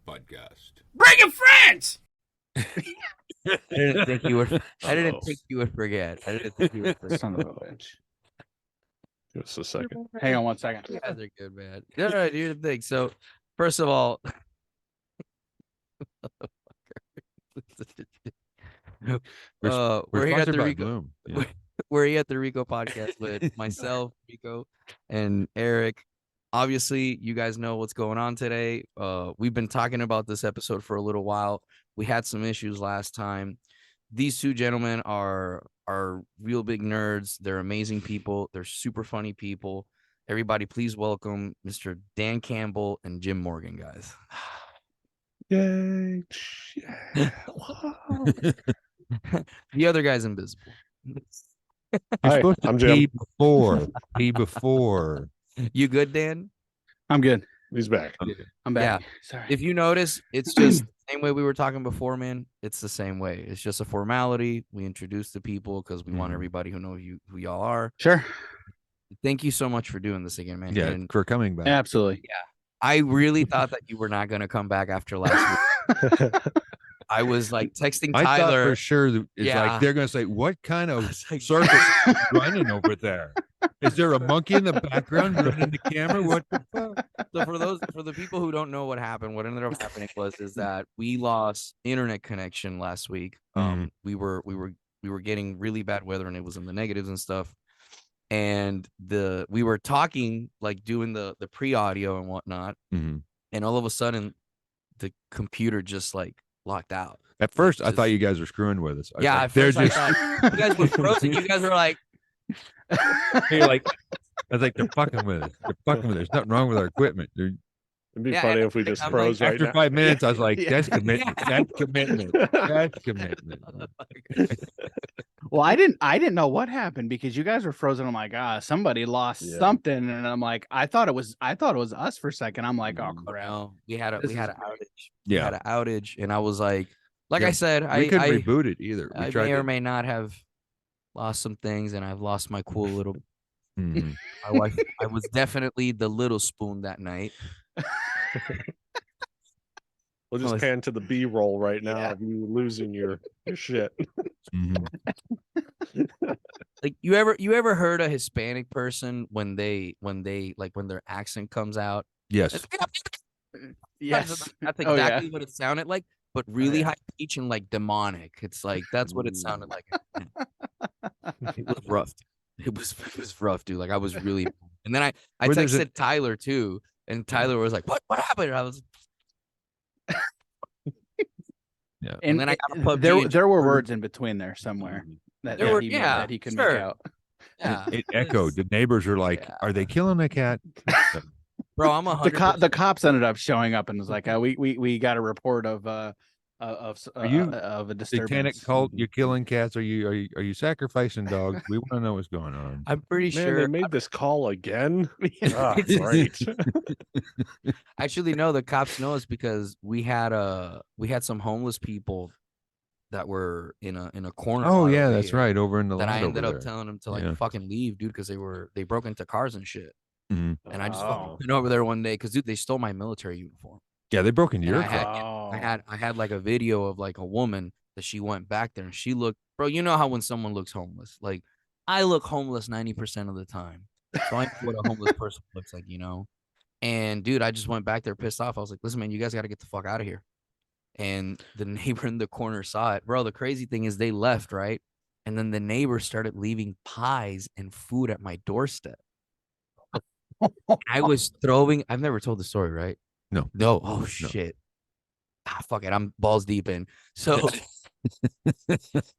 podcast. Bring your friends. I didn't think you would. I didn't think you would forget. I didn't think you would forget. Son of a bitch. Give us a second. Hang on 1 second. You guys are good, man. All right, here's the thing. So, first of all, we're here at the Rico. Yeah. We're here at the Rico podcast with myself, Rico, and Eric. Obviously, you guys know what's going on today. We've been talking about this episode for a little while. We had some issues last time. These two gentlemen are real big nerds. They're amazing people. They're super funny people. Everybody, please welcome Mr. Dan Campbell and Jim Morgan, guys. Yay. Yeah. The other guy's invisible. Hi, I'm Jim. Be before. You good, Dan? I'm good. He's back. I'm back. Yeah. Sorry. If you notice, it's just the same way we were talking before, man. It's the same way. It's just a formality. We introduce the people because we want everybody who knows who y'all are. Sure. Thank you so much for doing this again, man. Yeah, And for coming back. Absolutely. yeah, I really thought that you were not going to come back after last week. I was like texting I thought Tyler. for sure that it's Yeah. like they're going to say, what kind of like- circus is running over there? Is there a monkey in the background running the camera? What the fuck? So for the people who don't know what happened, what ended up happening is that we lost internet connection last week. We were getting really bad weather and it was in the negatives and stuff. And we were talking, like doing the pre-audio and whatnot, and all of a sudden the computer just like locked out. At first, I thought you guys were screwing with us. Yeah, at first I thought you guys were frozen. You guys were like, You're like, I was like, they're fucking with us. They're fucking with us. There's nothing wrong with our equipment. It'd be Yeah, funny and if we just I'm froze like, right After now. 5 minutes, I was like, Yeah. that's commitment. That's commitment. That's commitment. Well, I didn't know what happened because you guys were frozen. I'm like, somebody lost Yeah. something, and I'm like, I thought it was us for a second. I'm like, oh crap. no, we had an This is outage. We Yeah. had an outage, and I was like Yeah, I said, We couldn't I reboot it either. We I tried may or to. may not have lost some things, and I've lost my cool little. Mhm. My wife, I was definitely the little spoon that night. We'll just Oh, pan to the B-roll right now Yeah. of you losing your shit. Mhm. Like you ever heard a Hispanic person when their accent comes out? Yes. Yes. That's Oh, yeah. exactly what it sounded like, but really yeah. high pitch and like demonic. It's like that's what it sounded like. It was rough. It was rough, dude. Like I was really, and then I Where there's a- texted Tyler too, and Tyler was like, "What happened?" I was, Yeah. and then I got a PUBG there and there were just- words in between there somewhere that, There that were- he, yeah, that he could sure. make out. yeah, It echoed. The neighbors are like, Yeah. are they killing a cat? bro. I'm The cops ended up showing up and was like, we got a report of a disturbance. Satanic cult, you're killing cats. Are you sacrificing dogs? We want to know what's going on. I'm pretty Man, sure. they made this call again. Ah, It's- great. Actually, no, the cops know us because we had some homeless people that were in a corner. Oh lot yeah, over that's here right. Over in the That lot I ended over up there. telling them to like Yeah. fucking leave, dude, because they broke into cars and shit. Mhm. And I just Oh. fucking went over there one day because dude, they stole my military uniform. Yeah, they broke into And your I had- car. I had like a video of like a woman that she went back there and she looked, bro. You know how when someone looks homeless, like I look homeless 90% of the time, so I know what a homeless person looks like, you know. And dude, I just went back there pissed off. I was like, listen, man, you guys got to get the fuck out of here. And the neighbor in the corner saw it, bro. The crazy thing is they left, right? And then the neighbor started leaving pies and food at my doorstep. I was throwing. I've never told the story, right? No. No. Oh shit. Fuck it. I'm balls deep in. So,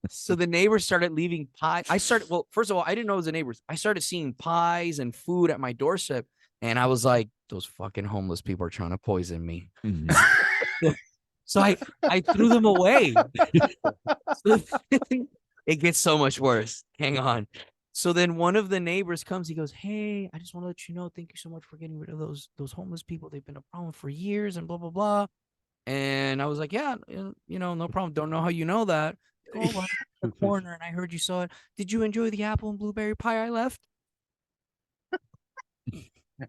so the neighbors started leaving pie. Well, first of all, I didn't know it was the neighbors. I started seeing pies and food at my doorstep, and I was like, those fucking homeless people are trying to poison me. Mhm. So I threw them away. So it gets so much worse. Hang on. So then one of the neighbors comes. He goes, "Hey, I just want to let you know, thank you so much for getting rid of those homeless people. They've been a problem for years and blah blah blah." And I was like, "Yeah, no problem. Don't know how you know that." Oh, well, I'm in the corner, and I heard you saw it. Did you enjoy the apple and blueberry pie I left?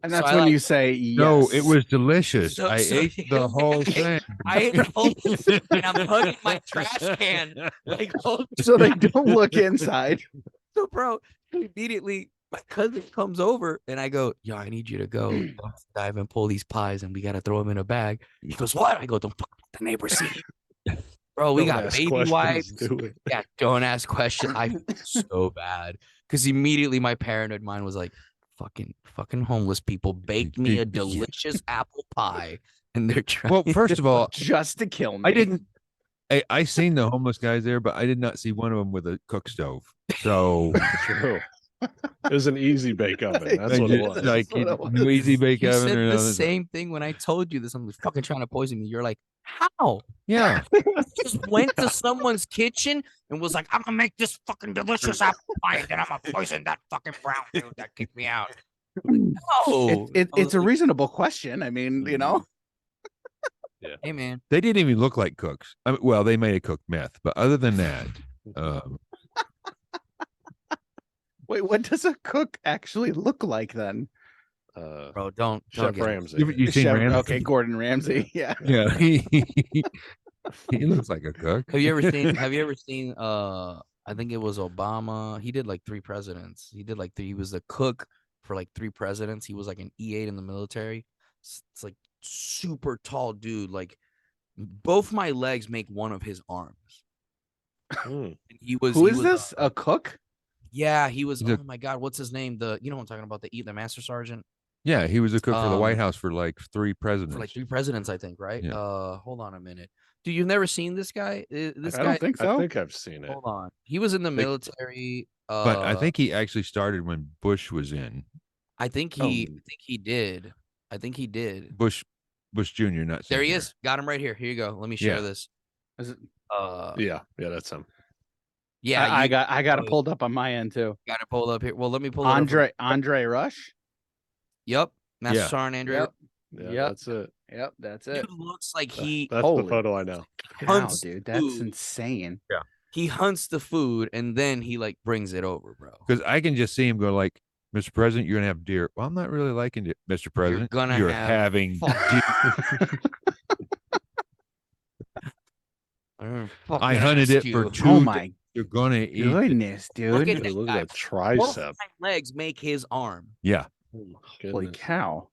And So that's I when like- you say yes. No, it was delicious. So- I so- ate the whole thing. I ate the whole thing, and I'm hugging my trash can. Like, oh, so they don't look inside. so bro, immediately my cousin comes over and I go, yo, I need you to go dive and pull these pies and we got to throw them in a bag. He goes, what? I go, don't fuck the neighbors see. Bro, we Don't got ask baby questions, wipes. do it. Yeah, don't ask questions. I feel so bad because immediately my paranoid mind was like, fucking homeless people baked me a delicious apple pie and they're trying. Well, first of all, Just to kill me. I didn't. I seen the homeless guys there, but I did not see one of them with a cook stove. So True. It was an easy bake oven. That's I what it just- was. like That's what it no easy bake You oven said or the nothing. same thing when I told you this. I'm fucking trying to poison me. You're like, how? Yeah, Just went to someone's kitchen and was like, I'm gonna make this fucking delicious apple pie, and then I'm gonna poison that fucking brown dude that kicked me out. No, It's a reasonable question. I mean, you know. hey man. they didn't even look like cooks. I mean, well, they may have cooked meth, but other than that, Wait, what does a cook actually look like then? Bro, don't Chef get Ramsay. you seen Chef- Ramsay? Okay, Gordon Ramsay. Yeah. Yeah, he looks like a cook. Have you ever seen I think it was Obama. He did like 3 presidents. He was the cook for like 3 presidents. He was like an E8 in the military. It's like super tall dude. Like both my legs make one of his arms. Mm. He Who he is was, this? A cook? Yeah, he was. He's a- Oh my God, what's his name? You know what I'm talking about? The master sergeant Yeah, he was a cook for the White Um, House for like 3 presidents. for like 3 presidents, I think. Right? Yeah. Hold on a minute. Dude, you've never seen this guy? This I guy. don't think I so. think I've seen it. Hold on. He was in the They- military. But I think he actually started when Bush was in. I think he did. I think he did. Bush Jr. Not There he Senior. is. Got him right here. Here you go. Let me share Yeah. this. Is it- Yeah, that's him. Yeah, I you got it pulled up on my end too. got it pulled up here. Well, let me pull it up. Andre Rush. Yep. Master Yeah. Sergeant Andrew. Yep. Yeah, Yep. that's it. Yep, that's it. Dude looks like That's he the holy- photo I know. Wow, hunts dude, that's food. insane. He hunts the food and then he like brings it over, bro. Because I can just see him go like, Mr. President, you're gonna have deer. Well, I'm not really liking it, Mr. President. gonna You're have having deer. I hunted it for 2 Oh my You're gonna eat it. goodness, Look dude. at Dude, look guy. at that Both tricep. my legs make his arm. Yeah. Oh my Holy goodness. cow.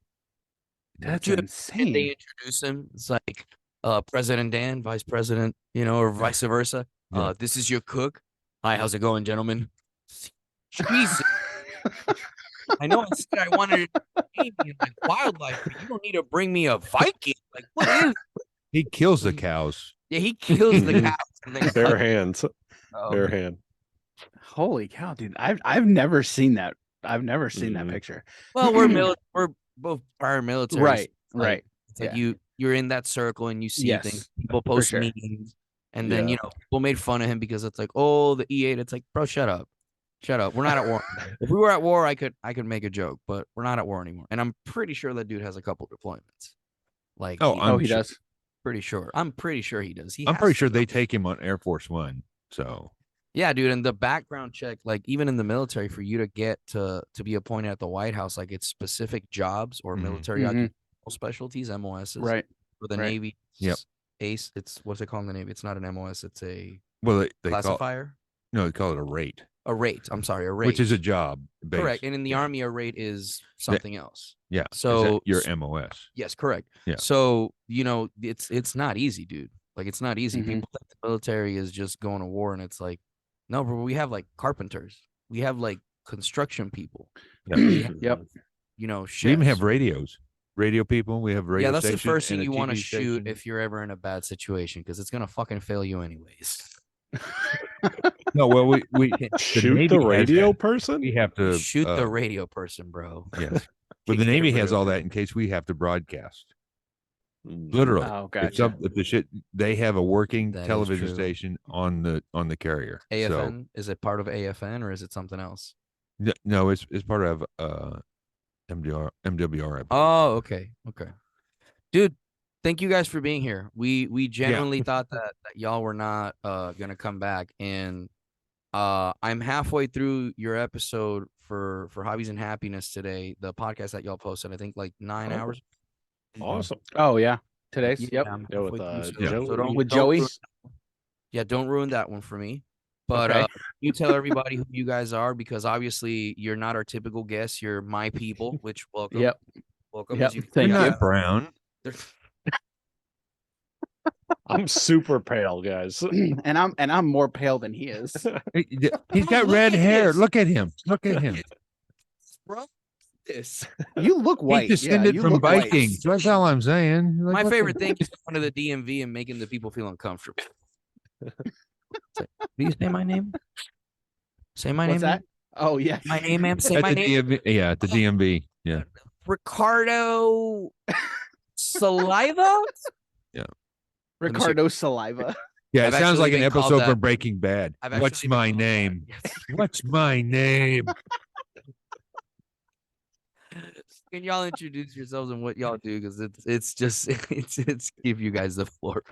That's Dude, insane. And they introduce him. It's like President Dan, Vice President, or vice versa. Yeah. This is your cook. Hi, how's it going, gentlemen? Jesus. I know I said I wanted to name me like wildlife, but you don't need to bring me a Viking. Like, what is? He kills the cows. Yeah, he kills the cows. And then Bare cuts hands. them. Bare hand. Holy cow, dude. I've never seen that. I've never seen that Mhm. picture. Well, we're both prior military. Right, so, like, right. It's like Yeah. you're in that circle and you see Yes, things. People post sure. meetings, and then Yeah. people made fun of him because it's like, oh, the E8. It's like, bro, shut up. We're not at war. If we were at war, I could make a joke, but we're not at war anymore. And I'm pretty sure that dude has a couple deployments. Like, Oh, I'm He sure- does. pretty sure. I'm pretty sure he does. I'm has pretty to. sure they take him on Air Force One. So Yeah, dude, and the background check, like even in the military, for you to get to be appointed at the White House, like it's specific jobs or Mhm. military Mhm. occupational specialties, MOSs. Right. For the right. Navy, Yep. ACE. It's what's it called in the Navy? It's not an MOS. It's a well they call classifier. they call it a rate, A rate. I'm sorry, a rate. which is a job. correct. based. And in the Army, a rate is something else. Yeah. is that So your MOS. yes, correct. Yeah. So it's not easy, dude. Like it's not easy. Mhm. People think the military is just going to war, and it's like, no, bro. We have like carpenters. We have like construction people. Yeah. We have, Yep. chefs. We even have radio people. We have radio Yeah, that's the stations first thing and a you want to TV shoot station. if you're ever in a bad situation, because it's gonna fucking fail you anyways. No, well, we Shoot Navy the has radio that. person? we have to Shoot the uh, radio person, bro. Yes. But the Kick Navy their has rear all end. that in case we have to broadcast. Mm. Literally. Oh, If, gotcha. if the shit they have a working That is television true. station on the carrier. So AFN, is it part of AFN or is it something else? no, it's part of MWR, I believe. Oh, okay, dude. Thank you guys for being here. We genuinely thought that y'all were not gonna come back, and I'm halfway through your episode for Hobbies and Happiness today, the podcast that y'all posted. I think like 9 hours. Awesome. Oh yeah, today's. Yeah, Yep. I'm Yeah, with halfway through, Joey. so With Joey. don't ruin that one for me. But Okay. you tell everybody who you guys are, because obviously you're not our typical guests. You're my people, which welcome. Yep. Welcome. Yep. As you Thank You're you. not brown. I'm super pale, guys. And I'm more pale than he is. He's got Look red at hair. this. Look at him. Look at him. Bro, this. You look white. He's descended you from look white. Vikings. That's all I'm saying. Like, My what favorite the- thing is going to the DMV and making the people feel uncomfortable. Do you say my name? Say my What's name. that? Oh yeah. My name, ma'am. Say At my the name. DMV, yeah, at the DMV. Yeah. Ricardo Saliva. Ricardo Saliva. Yeah, I've it sounds actually like an been called episode that. from Breaking Bad. I've What's actually been my called that. name? Yes. What's my name? Can y'all introduce yourselves and what y'all do? Because it's just it's give you guys the floor.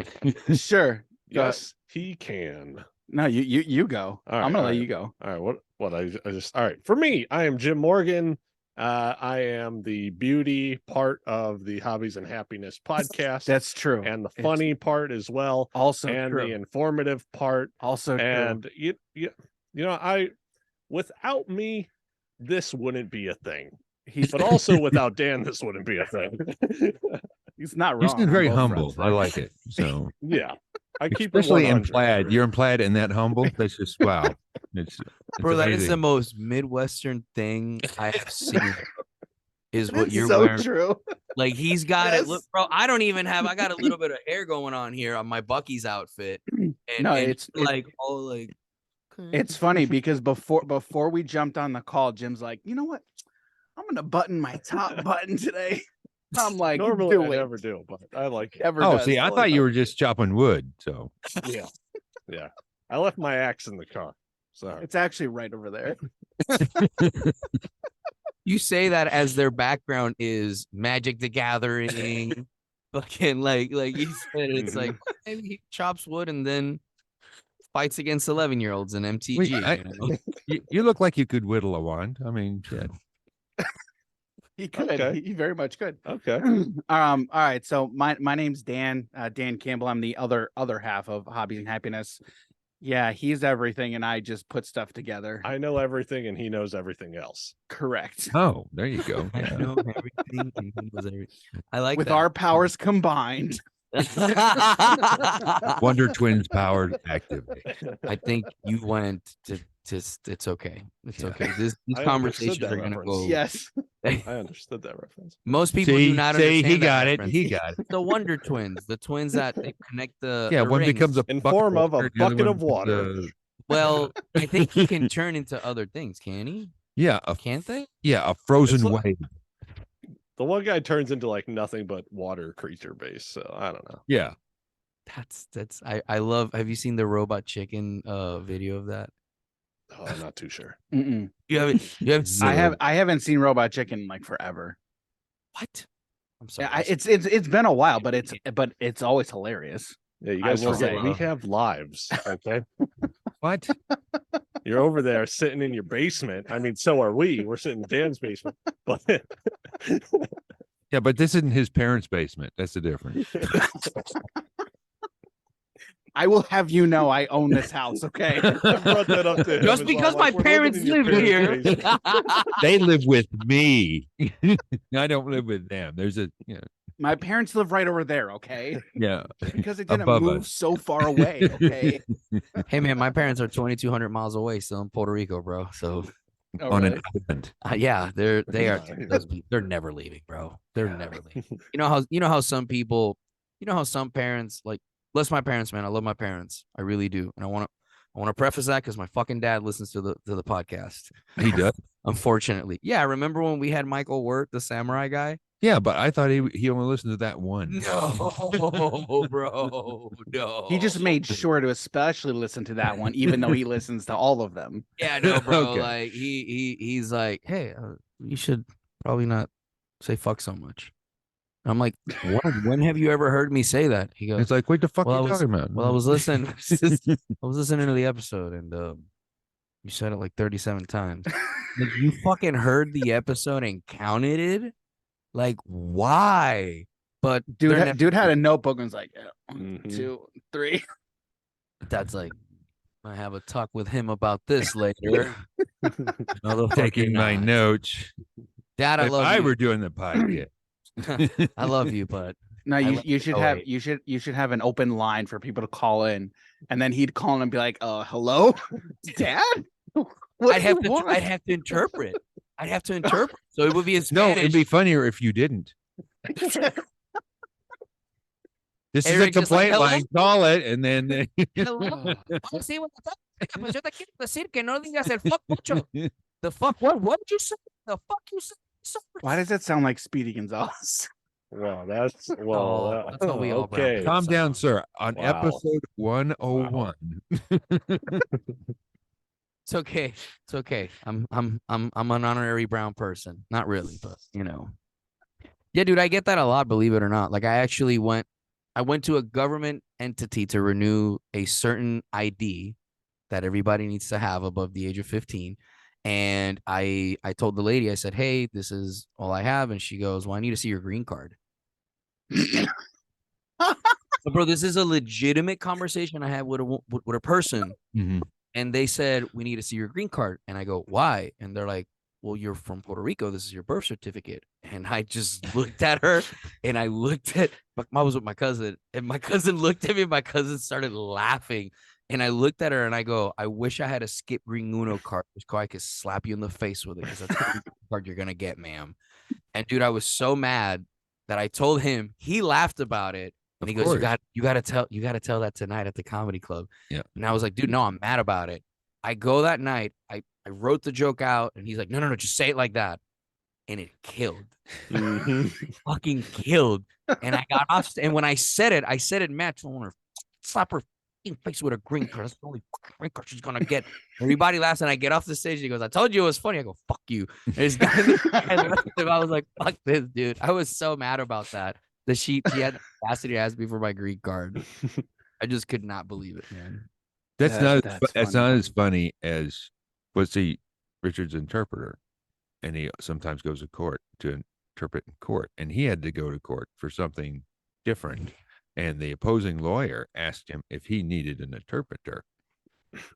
Sure. Go. Yes, he can. No, you go. All right, I'm gonna all let right. you go. All right, what I just all right. For me, I am Jim Morgan. I am the beauty part of the Hobbies and Happiness podcast. That's true. and the It's funny part as well, also and true. the informative part. Also true. And you know, without me, this wouldn't be a thing. But also without Dan, this wouldn't be a thing. He's not You wrong. seem on very both humble. fronts I there. like it. So, Yeah, I keep it especially in 100. plaid. You're in plaid and that humble. That's just wow. It's Bro, that is amazing. the most Midwestern thing I have seen. Is what It's you're so wearing. true. Like he's got it. Look, Yes. bro, I don't even have. I got a little bit of hair going on here on my Bucky's outfit. And, No, and it's like all like. it's funny because before we jumped on the call, Jim's like, you know what? I'm gonna button my top button today. I'm like, Normally do I it. never do, but I like it. Never Oh, does. see, I thought you were just chopping wood. So, Yeah, yeah. I left my axe in the car. So It's actually right over there. You say that as their background is Magic the Gathering, fucking like you said, it's like maybe he chops wood and then fights against 11-year-olds in MTG. Wait, you know? you look like you could whittle a wand. I mean, shit. He could. Okay. He very much could. okay. All right. So my name's Dan. Dan Campbell. I'm the other half of Hobbies and Happiness. Yeah, he's everything, and I just put stuff together. I know everything and he knows everything else. Correct. Oh, there you go. I Yeah. know everything. And he knows everything. I like With that. our powers combined. Wonder Twins powered activity. I think you went to it's okay. It's Yeah. okay. These I understood conversations that are gonna reference. go. Yes. I understood that reference. Most people See, do not see, understand he that got it. reference. He got it. The Wonder Twins, the twins that they connect the Yeah, the one rings. becomes a In bucket form of a water, the other bucket one of becomes water. a- Well, I think he can turn into other things, can he? yeah, Can't they? a frozen It's like- wave. The one guy turns into like nothing but water creature base. So I don't know. Yeah. That's I love. Have you seen the robot chicken video of that? Oh, I'm not too sure. Mm-mm. You haven't seen I haven't seen Robot Chicken in like forever. what? I'm sorry. Yeah, it's been a while, but it's always hilarious. Yeah, you I guys will forget say. we have lives. Okay. What? You're over there sitting in your basement. I mean, so are we. We're sitting in Dan's basement. But Yeah, but this isn't his parents' basement. That's the difference. I will have you know I own this house, okay? I brought that up to him just as well. because Like, my we're living parents in your live here. parents' basement. They live with me. I don't live with them. There's a My parents live right over there, okay? yeah. Because it didn't Above move us. so far away, okay? Hey man, my parents are 2,200 miles away, still in Puerto Rico, bro. So Oh, On really? an island. yeah, they are. Yeah. They're never leaving, bro. They're never leaving. You know how some people, some parents like. Bless my parents, man. I love my parents. I really do, and I want to preface that because my fucking dad listens to the podcast. He does. Unfortunately, yeah. Remember when we had Michael Wirt, the samurai guy? Yeah, but I thought he only listened to that one. No, bro, no. He just made sure to especially listen to that one, even though he listens to all of them. Yeah, no, bro. Okay. Like he's like, hey, you should probably not say fuck so much. And I'm like, when have you ever heard me say that? He goes, It's like, what the fuck Well, are I you was- talking about? well, I was listening. I was listening to the episode, and You said it like 37 times. Like, you fucking heard the episode and counted it? Like, why? But Dude had a notebook and was like, one, Mhm. 2, 3. That's like, I have a talk with him about this later. Taking my notes. Dad, I If love I you. were doing the podcast. I love you, but No, I you let you it should go have away. you should have an open line for people to call in, and then he'd call in and be like, hello, Dad? What I'd do have you to want?" I'd have to interpret. I'd have to interpret. So it would be in No, Spanish. it'd be funnier if you didn't. This is a Eric's just like, complaint "Hello?" line. Call it, and then Hello. Oh, sí, what the fuck? Pues yo te quiero decir que no digas el fuck mucho. The fuck what? What did you say? The fuck you said? Why does that sound like Speedy Gonzalez? Well, that's That's how we all brown okay. people calm down, sound. sir. On Wow. episode 101. It's okay. It's okay. I'm an honorary brown person. Not really, but you know. Yeah, dude, I get that a lot, believe it or not. Like I went to a government entity to renew a certain ID that everybody needs to have above the age of 15. And I told the lady, I said, "Hey, this is all I have." And she goes, "Well, I need to see your green card." So, bro, this is a legitimate conversation I had with a person. Mhm. And they said, "We need to see your green card." And I go, "Why?" And they're like, "Well, you're from Puerto Rico. This is your birth certificate." And I just looked at her and I looked at, I was with my cousin, and my cousin looked at me. My cousin started laughing. And I looked at her and I go, "I wish I had a Skip Green Uno card so I could slap you in the face with it, because that's the only card you're going to get, ma'am." And dude, I was so mad that I told him. He laughed about it. And he Of goes, course. you gotta tell that tonight at the comedy club." Yeah. And I was like, "Dude, no, I'm mad about it." I go that night, I wrote the joke out, and he's like, no, just say it like that. And it killed. Mhm. Fucking killed. And I got off, and when I said it, Matt, I want to slap her fucking face with a green card. That's the only fucking green card she's gonna get. Everybody laughs, and I get off the stage. He goes, "I told you it was funny." I go, "Fuck you." And this guy, I was like, "Fuck this, dude." I was so mad about that. That she had the audacity to ask me for my green card. I just could not believe it, man. That's That's not funny. as funny as Richard's interpreter, and he sometimes goes to court to interpret in court, and he had to go to court for something different, and the opposing lawyer asked him if he needed an interpreter,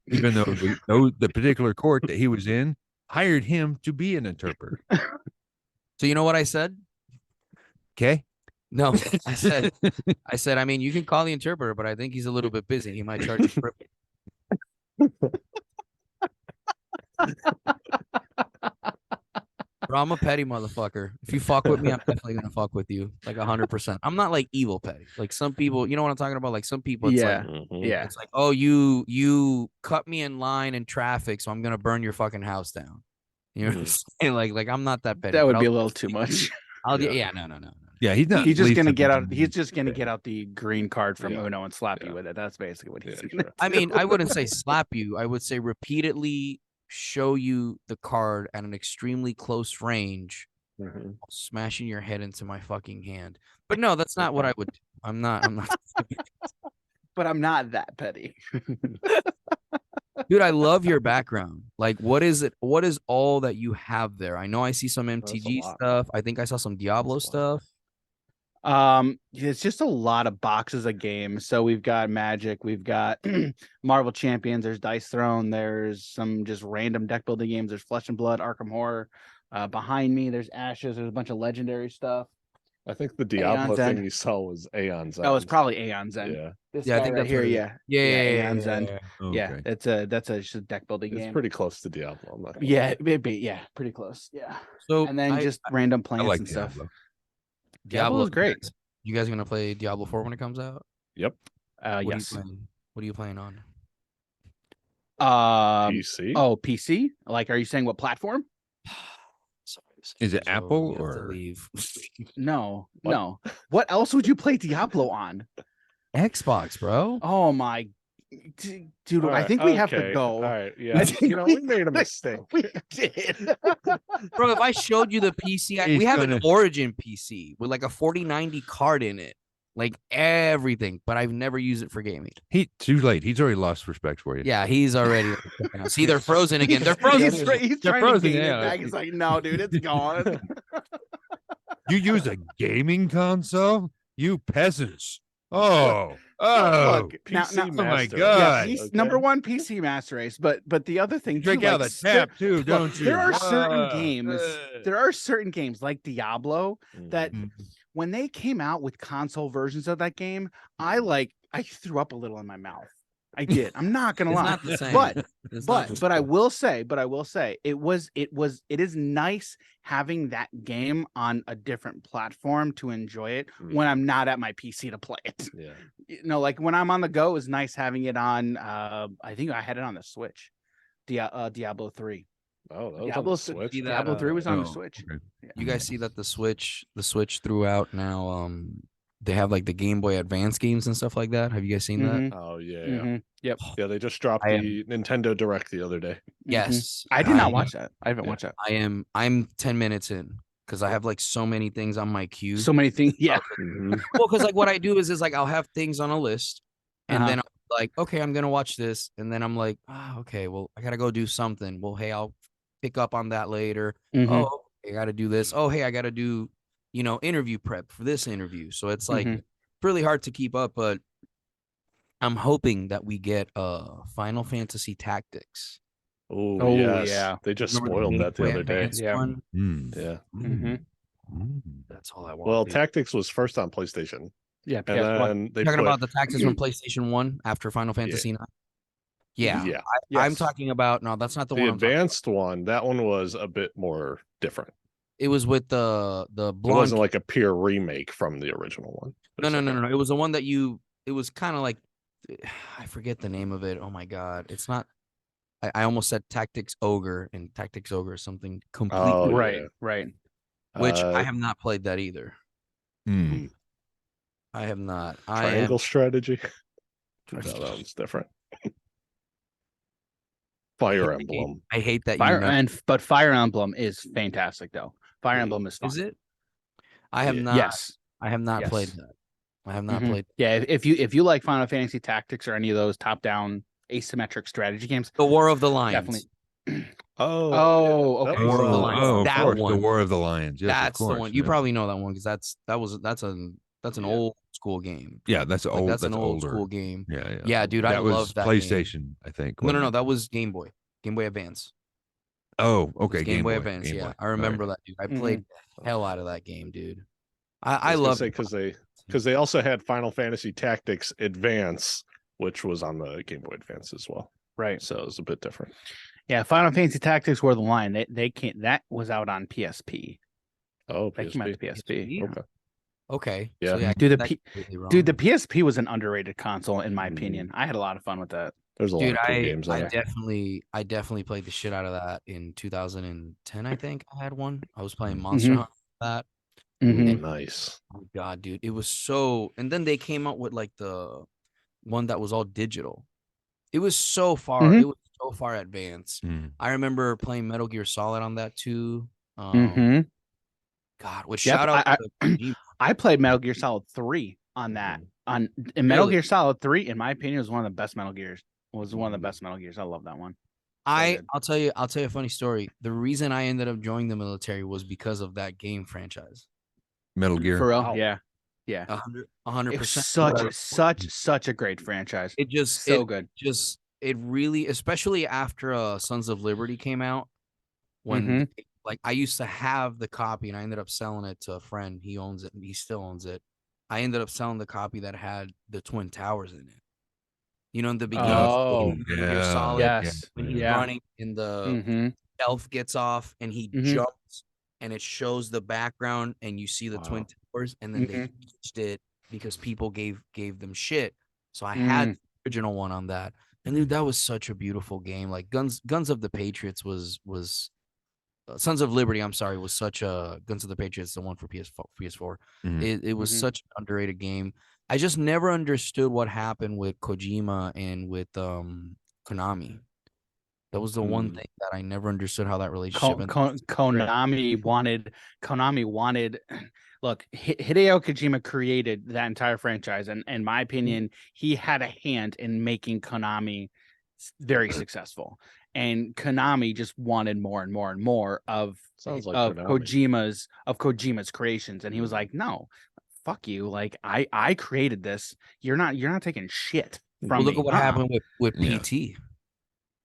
even though the particular court that he was in hired him to be an interpreter. So you know what I said? Okay. No, I said, I mean, you can call the interpreter, but I think he's a little bit busy. He might charge you for it. Bro, I'm a petty motherfucker. If you fuck with me, I'm definitely gonna fuck with you, like 100%. I'm not like evil petty. Like some people, you know what I'm talking about? Like some people, it's Yeah. like, Yeah. it's like, "Oh, you cut me in line in traffic, so I'm gonna burn your fucking house down." You know what I'm saying? Like I'm not that petty. That but would be a I'll- little too much. Yeah, no. Yeah, he's not. He's just gonna Lisa get out. Bonet. He's just gonna get out the green card from Yeah. Uno and slap you Yeah. with it. That's basically what he's Yeah, gonna sure. I mean, I do. wouldn't say slap you. I would say repeatedly show you the card at an extremely close range, Mhm. smashing your head into my fucking hand. But no, that's not what I would do. I'm not. But I'm not that petty. Dude, I love your background. Like, what is it? What is all that you have there? I know I see some That's a MTG lot. stuff. I think I saw some Diablo That's a lot. stuff. It's just a lot of boxes of games. So we've got Magic, we've got Marvel Champions, there's Dice Throne, there's some just random deck building games, there's Flesh and Blood, Arkham Horror. Behind me, there's Ashes, there's a bunch of legendary stuff. I think the Diablo Aeon's thing End. you saw was Aeon's Oh, it's End. probably Aeon's End. Yeah, This Yeah, I guy think right that's here, what it is. yeah. Yeah. Aeon's End. Yeah, Okay. that's just a deck building it's game. pretty close to Diablo. I'm not gonna Yeah, lie. yeah, pretty close. Yeah. So And then just random I plants like and stuff. Diablo. Diablo is great. You guys gonna play Diablo 4 when it comes out? Yep. Yes. What are you playing on? PC. Oh, PC? Like, are you saying what platform? Sorry, Is it so Apple we have to or- leave? No, What? no. What else would you play Diablo on? Xbox, bro? Oh my, dude! All I right, think we have to okay, go. All right. Yeah. think You know, we- we made a mistake. We did. Bro, if I showed you the PC, we He's have an gonna- Origin PC with like a 4090 card in it. like everything, but I've never used it for gaming. Too late. He's already lost respect for you. Yeah, he's already like, checking out. See, they're frozen again. They're frozen. He's They're trying frozen, to gain yeah. it back. He's like, no, dude, it's gone. You use a gaming console? You peasants. Oh. Look, now, PC now, Oh my Master God. yeah, Race, he's okay? number one PC Master Race, but the other thing, Drink too, out like, of the tap too, don't you? there are certain games. Ugh. There are certain games like Diablo that Mhm. when they came out with console versions of that game, I threw up a little in my mouth. I did. I'm not gonna It's lie. not the same. But It's not the but I same. will say, it is nice having that game on a different platform to enjoy it when I'm not at my PC to play it. Yeah. You know, like when I'm on the go, it's nice having it on. I think I had it on the Switch. Diablo 3. Oh, that was on Diablo, the Switch. See that, Diablo 3 was on the Oh, Switch. okay. Yeah. You guys see that the Switch threw out now. They have like the Game Boy Advance games and stuff like that. Have you guys seen that? Mhm, Oh yeah, mhm. Yep. yeah. They just dropped I am- the Nintendo Direct the other day. Mhm. Yes, I did not watch that. I haven't watched that. I'm 10 minutes in because I have like so many things on my queue. So many things. Yeah. Mhm. Well, because like what I do is like I'll have things on a list, and Uh-huh. then I'm like, okay, I'm gonna watch this, and then I'm like, okay, well, I gotta go do something. Well, hey, I'll pick up on that later. Mhm. Oh, I gotta do this. Oh, hey, I gotta do, interview prep for this interview. So it's like Mhm. really hard to keep up, but I'm hoping that we get Final Fantasy Tactics. Oh Oh, yes, yeah. they just Remember spoiled Game that the Boy other day. Advance Yeah. one? Mm. Yeah. Mhm. Mm. That's all I want. Well, dude. Tactics was first on PlayStation, Yeah. and PS1. then they Talking put about the Tactics from PlayStation 1 after Final Fantasy 9? Yeah. yeah. I'm Yes. talking about, no, that's not the The one I'm talking advanced one. That one was a bit more different. It was with the It blonde. wasn't like a pure remake from the original one. No. It was the one that it was kind of like, I forget the name of it. Oh my God. It's not, I almost said Tactics Ogre, and Tactics Ogre is something completely, Oh, Right. yeah. Right. which I Uh, have not played that either. Mm. I have not. Triangle strategy. No, that one's different. Fire Emblem. I hate that Fire you but Fire Emblem is fantastic though. Fire Mm. Emblem is fun. Is it? I have Yeah. not. Yes. I have not played Yes. that. I have not Mhm. played Yeah. If you like Final Fantasy Tactics or any of those top down asymmetric strategy games, the War of the Lions. definitely. Oh, Oh, yeah. okay. That was, War of the Lions. Oh, of That course, the one. War of the Lions. Yes, That's of course. the one. You yeah. probably know that one because that's an Yeah. old school game. Yeah, that's Like old. that's That's an old older. school game. Yeah. Yeah, dude, I That was love that game. PlayStation, I think. No, wasn't it? that was Game Boy Advance. Oh, It was okay. Game Boy Boy. Advance. Game Yeah, Boy. I remember that, dude. I Mhm. played the hell out of that game, dude. I I was gonna love say because they also had Final Fantasy Tactics Advance, which was on the Game Boy Advance as well. Right. So it was a bit different. Yeah. Final Fantasy Tactics War of the Line. They can't. That was out on PSP. Oh, That came out to PSP. PSP. Okay. Okay. Yeah. So, yeah, Dude, that's completely wrong. Dude, the PSP was an underrated console in my Mhm. opinion. I had a lot of fun with that. There's a lot Dude, of cool games on I it. definitely played the shit out of that in 2010. I think I had one. I was playing Mhm. Monster Mhm. Hunter with that. Mhm. Ooh, nice. Oh God, dude, it was so. And then they came out with like the one that was all digital. It was so far. Mhm. It was so far advanced. Mm. I remember playing Metal Gear Solid on that too. Mhm. God, with Yep, shout out I- to Kojima. I played Metal Gear Solid 3 on that. Mhm. And Metal Really? Gear Solid 3, in my opinion, was one of the best Metal Gears. Was one of the best Metal Gears. I love that one. good. I'll tell you a funny story. The reason I ended up joining the military was because of that game franchise. Metal Gear. For real, Wow. yeah, yeah. 100%. It's such a great franchise. It just So good. it really, especially after Sons of Liberty came out, when Mhm. like I used to have the copy and I ended up selling it to a friend. He owns it and he still owns it. I ended up selling the copy that had the Twin Towers in it. You know, in the beginning, Oh, Metal Gear yeah. Solid, yes. when he's Yeah. running and the Mhm. elf gets off and he Mhm. jumps and it shows the background and you see the Twin Wow. Towers, and then they Mhm. switched it because people gave them shit. So I had the original one on that. And dude, that was such a beautiful game. Like Guns of the Patriots was Sons of Liberty, I'm sorry, was such a Guns of the Patriots, the one for PS4. Mhm. It was Mhm. such an underrated game. I just never understood what happened with Kojima and with Konami. That was the one Mm. thing that I never understood how that relationship ended. Konami wanted look, Hideo Kojima created that entire franchise, and in my opinion, he had a hand in making Konami very successful. And Konami just wanted more and more and more of Sounds like Kojima's creations, and he was like, "No, fuck you! Like I created this. You're not taking shit from Well, me." look at what happened with Yeah. PT.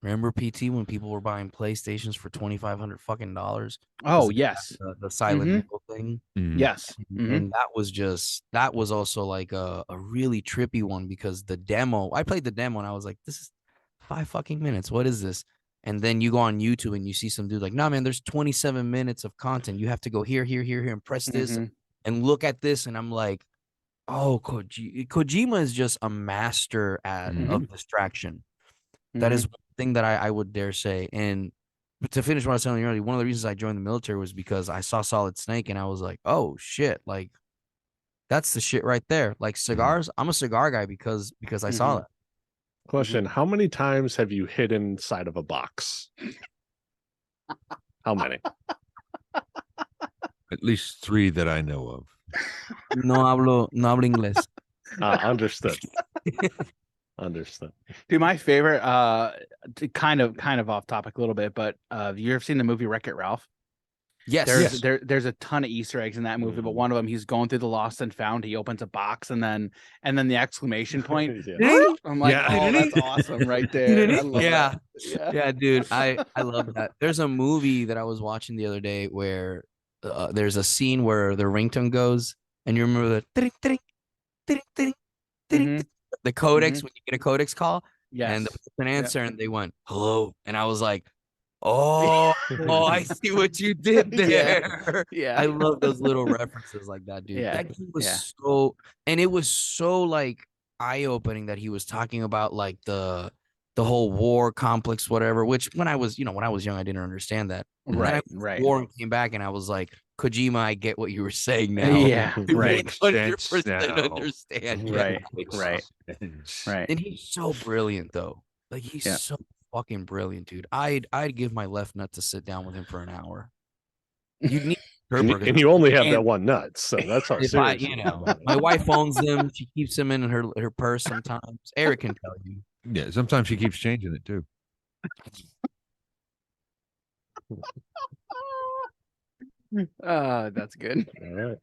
Remember PT when people were buying PlayStations for $2,500 fucking dollars? Oh 'Cause it yes, had the Silent Mhm. Hill thing. yes. Mhm. And that was also like a really trippy one because the demo, I played the demo and I was like, this is 5 fucking minutes. What is this? And then you go on YouTube and you see some dude like, nah, man, there's 27 minutes of content. You have to go here, here, here, here, and press this Mhm. and look at this. And I'm like, oh, Kojima is just a master of distraction. That is one thing that I would dare say. And to finish what I was telling you earlier, one of the reasons I joined the military was because I saw Solid Snake and I was like, oh shit, like that's the shit right there. Like cigars, I'm a cigar guy because I saw that. Question: How many times have you hidden inside of a box? How many? At least 3 that I know of. No hablo inglés. Understood. Understood. Dude, my favorite, kind of off topic a little bit, but you ever seen the movie Wreck-It Ralph? Yes. There's a ton of Easter eggs in that movie, but one of them, he's going through the lost and found. He opens a box, and then the exclamation point. Yeah. I'm like, Yeah. oh, that's awesome right there. I love Yeah. that. Yeah, dude. I love that. There's a movie that I was watching the other day where there's a scene where the ringtone goes, and you remember the tring, tring, tring, tring, tring, Mhm. the codex when you get a codex call, and the Yes. person answer, and they went hello, and I was like, oh, I see what you did Yeah. there. Yeah. I love those little references like that, dude. Yeah. That game was Yeah. so, and it was so like eye-opening that he was talking about like the whole war complex, whatever. Which when I was young, I didn't understand that. And then I Right. went to Right. war and came back, and I was like, Kojima, I get what you were saying now. Yeah. I Right. 100% now. understand. Right. Yeah. Right. Right. And he's so brilliant, though. Like he's Yeah. so fucking brilliant, dude. I'd give my left nut to sit down with him for an hour. You'd need And you only have that And- one nut, so that's how if I, serious you you are know, about it. my wife owns them. She keeps them in her purse sometimes. Eric can tell you. Yeah, sometimes she keeps changing it too. That's good. All right.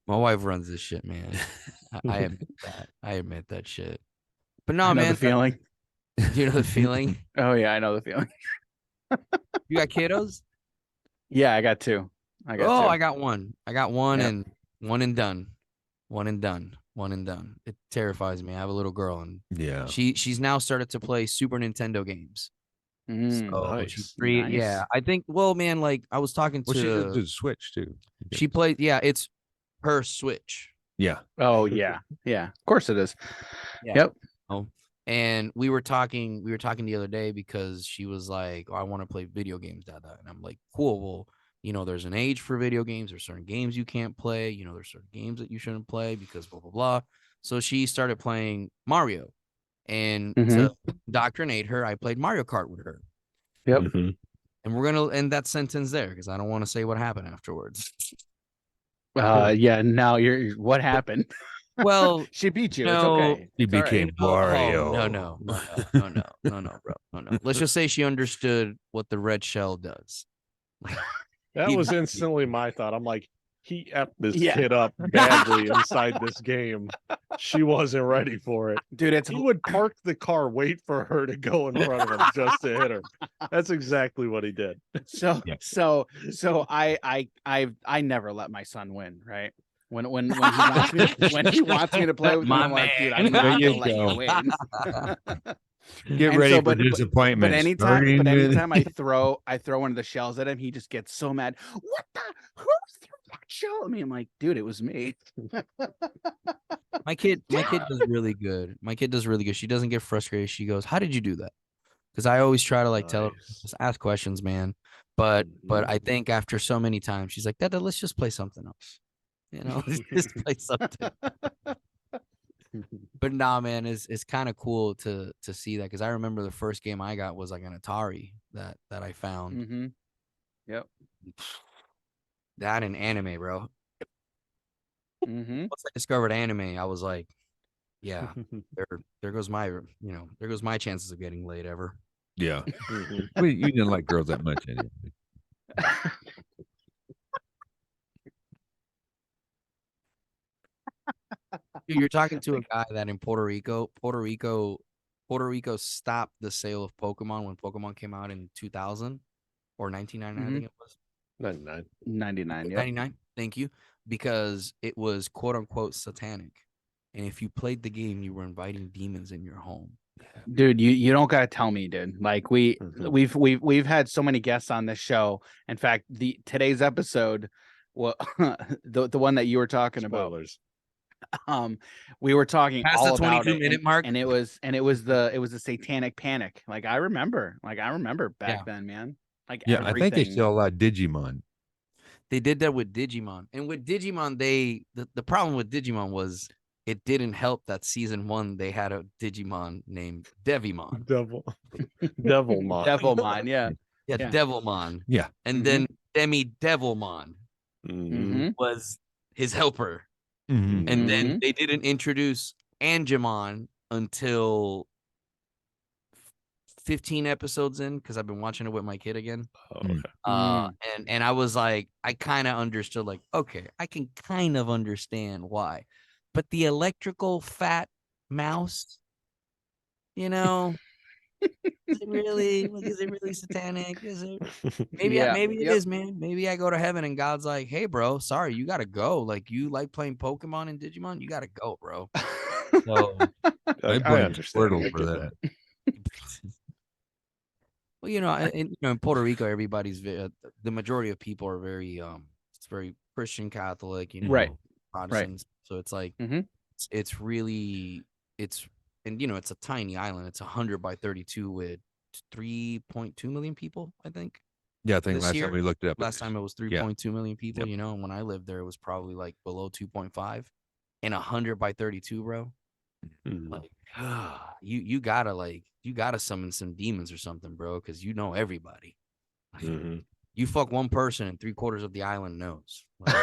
My wife runs this shit, man. I admit that. I admit that shit. But no, I know man. the feeling. You know the feeling. Oh yeah, I know the feeling. You got kiddos? Yeah, I got 2. I got 2. I got one. I got one Yep. and one and done. One and done. One and done. It terrifies me. I have a little girl and Yeah. she's now started to play Super Nintendo games. Mm, So Nice. she's 3. Nice. Yeah. I think, well, man, like I was talking Well, she to did Switch too. she played, yeah, it's her Switch. Yeah. Oh yeah. Yeah. Of course it is. Yeah. Yep. Oh, and we were talking the other day because she was like, oh, I want to play video games, Dada. And I'm like, cool. Well, there's an age for video games. There's certain games you can't play. There's certain games that you shouldn't play because blah, blah, blah. So she started playing Mario. And to indoctrinate her, I played Mario Kart with her. Yep. Mhm. And we're going to end that sentence there because I don't want to say what happened afterwards. Yeah. Now what happened? Well, She beat you. It's no, okay. He It's all right. became Wario. No, bro. Let's just say she understood what the red shell does. That He- was instantly my thought. I'm like, he effed this Yeah. kid up badly inside this game. She wasn't ready for it. Dude, it's He would park the car, wait for her to go in front of him just to hit her. That's exactly what he did. so Yeah. so I never let my son win, right? When he wants me to play with him, My I'm like, dude, I'm man. not There you gonna let go. you win. Get And ready so, for disappointment. But anytime I throw one of the shells at him, he just gets so mad. What the? Who threw that shell at me? I'm like, dude, it was me. My kid does really good. My kid does really good. She doesn't get frustrated. She goes, "How did you do that?" Because I always try to like tell her, Nice. just ask questions, man. But Mhm. I think after so many times, she's like, "Dada, let's just play something else." Let's just play something. But nah, man, it's kind of cool to see that because I remember the first game I got was like an Atari that I found. Mm-hmm. Yep. That and anime, bro. Mhm. Once I discovered anime, I was like, yeah, there goes my there goes my chances of getting laid ever. Yeah. Mhm. Well, you didn't like girls that much anyway. Dude, you're talking to a guy that in Puerto Rico stopped the sale of Pokemon when Pokemon came out in 2000 or 1999, I think it was. 99. 99. Yep. 99. Thank you. Because it was quote unquote satanic. And if you played the game, you were inviting demons in your home. Dude, you don't gotta tell me, dude. Like Mhm. we've had so many guests on this show. In fact, today's episode, well, the one that you were talking Spoilers. about, we were talking Past all the about 22-minute it, mark? and it was the satanic panic. Like I remember back Yeah. then, man. Like Yeah, I think they everything. still allow Digimon. They did that with Digimon. And with Digimon, the problem with Digimon was it didn't help that season 1 they had a Digimon named Devimon. Devilmon. Devilmon, yeah. Yeah, Yeah. Devilmon. Yeah. And Mhm. then Demi Devilmon Mhm. Mhm. was his helper. Mhm. And then Mhm. they didn't introduce Angemon until 15 episodes in because I've been watching it with my kid again. Oh, Mm. okay. And I was like, I kind of understood, like, okay, I can kind of understand why. But the electrical fat mouse, you know, is it really like, is it really satanic? Is it maybe Yeah. maybe it Yep. is, man. Maybe I go to heaven and God's like, hey bro, sorry, you gotta go. Like you like playing Pokemon and Digimon, you gotta go, bro. So I Like, I blame understand. Squirtle I for get that. well, in Puerto Rico, everybody's the majority of people are very it's very Christian Catholic, Right. Protestants. So it's like Mhm. it's really it's and it's a tiny island. It's 100 by 32 with 3.2 million people, I think. Yeah, I think This last year, time we looked it up, last time it was 3.2 million people, Yep. and when I lived there, it was probably like below 2.5 and 100 by 32, bro. Mhm. Like, you gotta summon some demons or something, bro, because you know everybody. Like, Mhm. you fuck one person and 3/4 of the island knows. Like,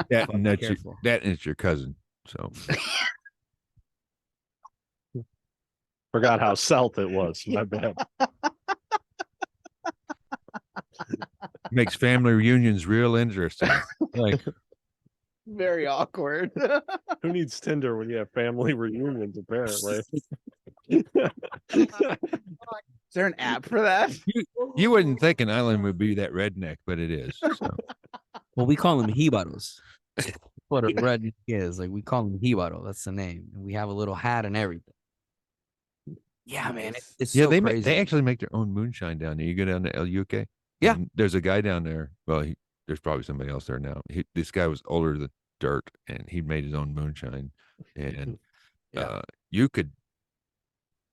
that fucking and that's careful. that and it's your cousin. So Forgot how south it was. My bad. makes family reunions real interesting. Like Very awkward. Who needs Tinder when you have family reunions, apparently? Is there an app for that? you wouldn't think an island would be that redneck, but it is. So Well, we call them jibaros. What a red is. Like, we call them jibaro. That's the name. And we have a little hat and everything. Yeah, man. Nice. It's yeah, so they crazy. actually make their own moonshine down there. You go down to LUK. Yeah. And there's a guy down there. Well, there's probably somebody else there now. This guy was older than dirt, and he made his own moonshine. And Yeah. you could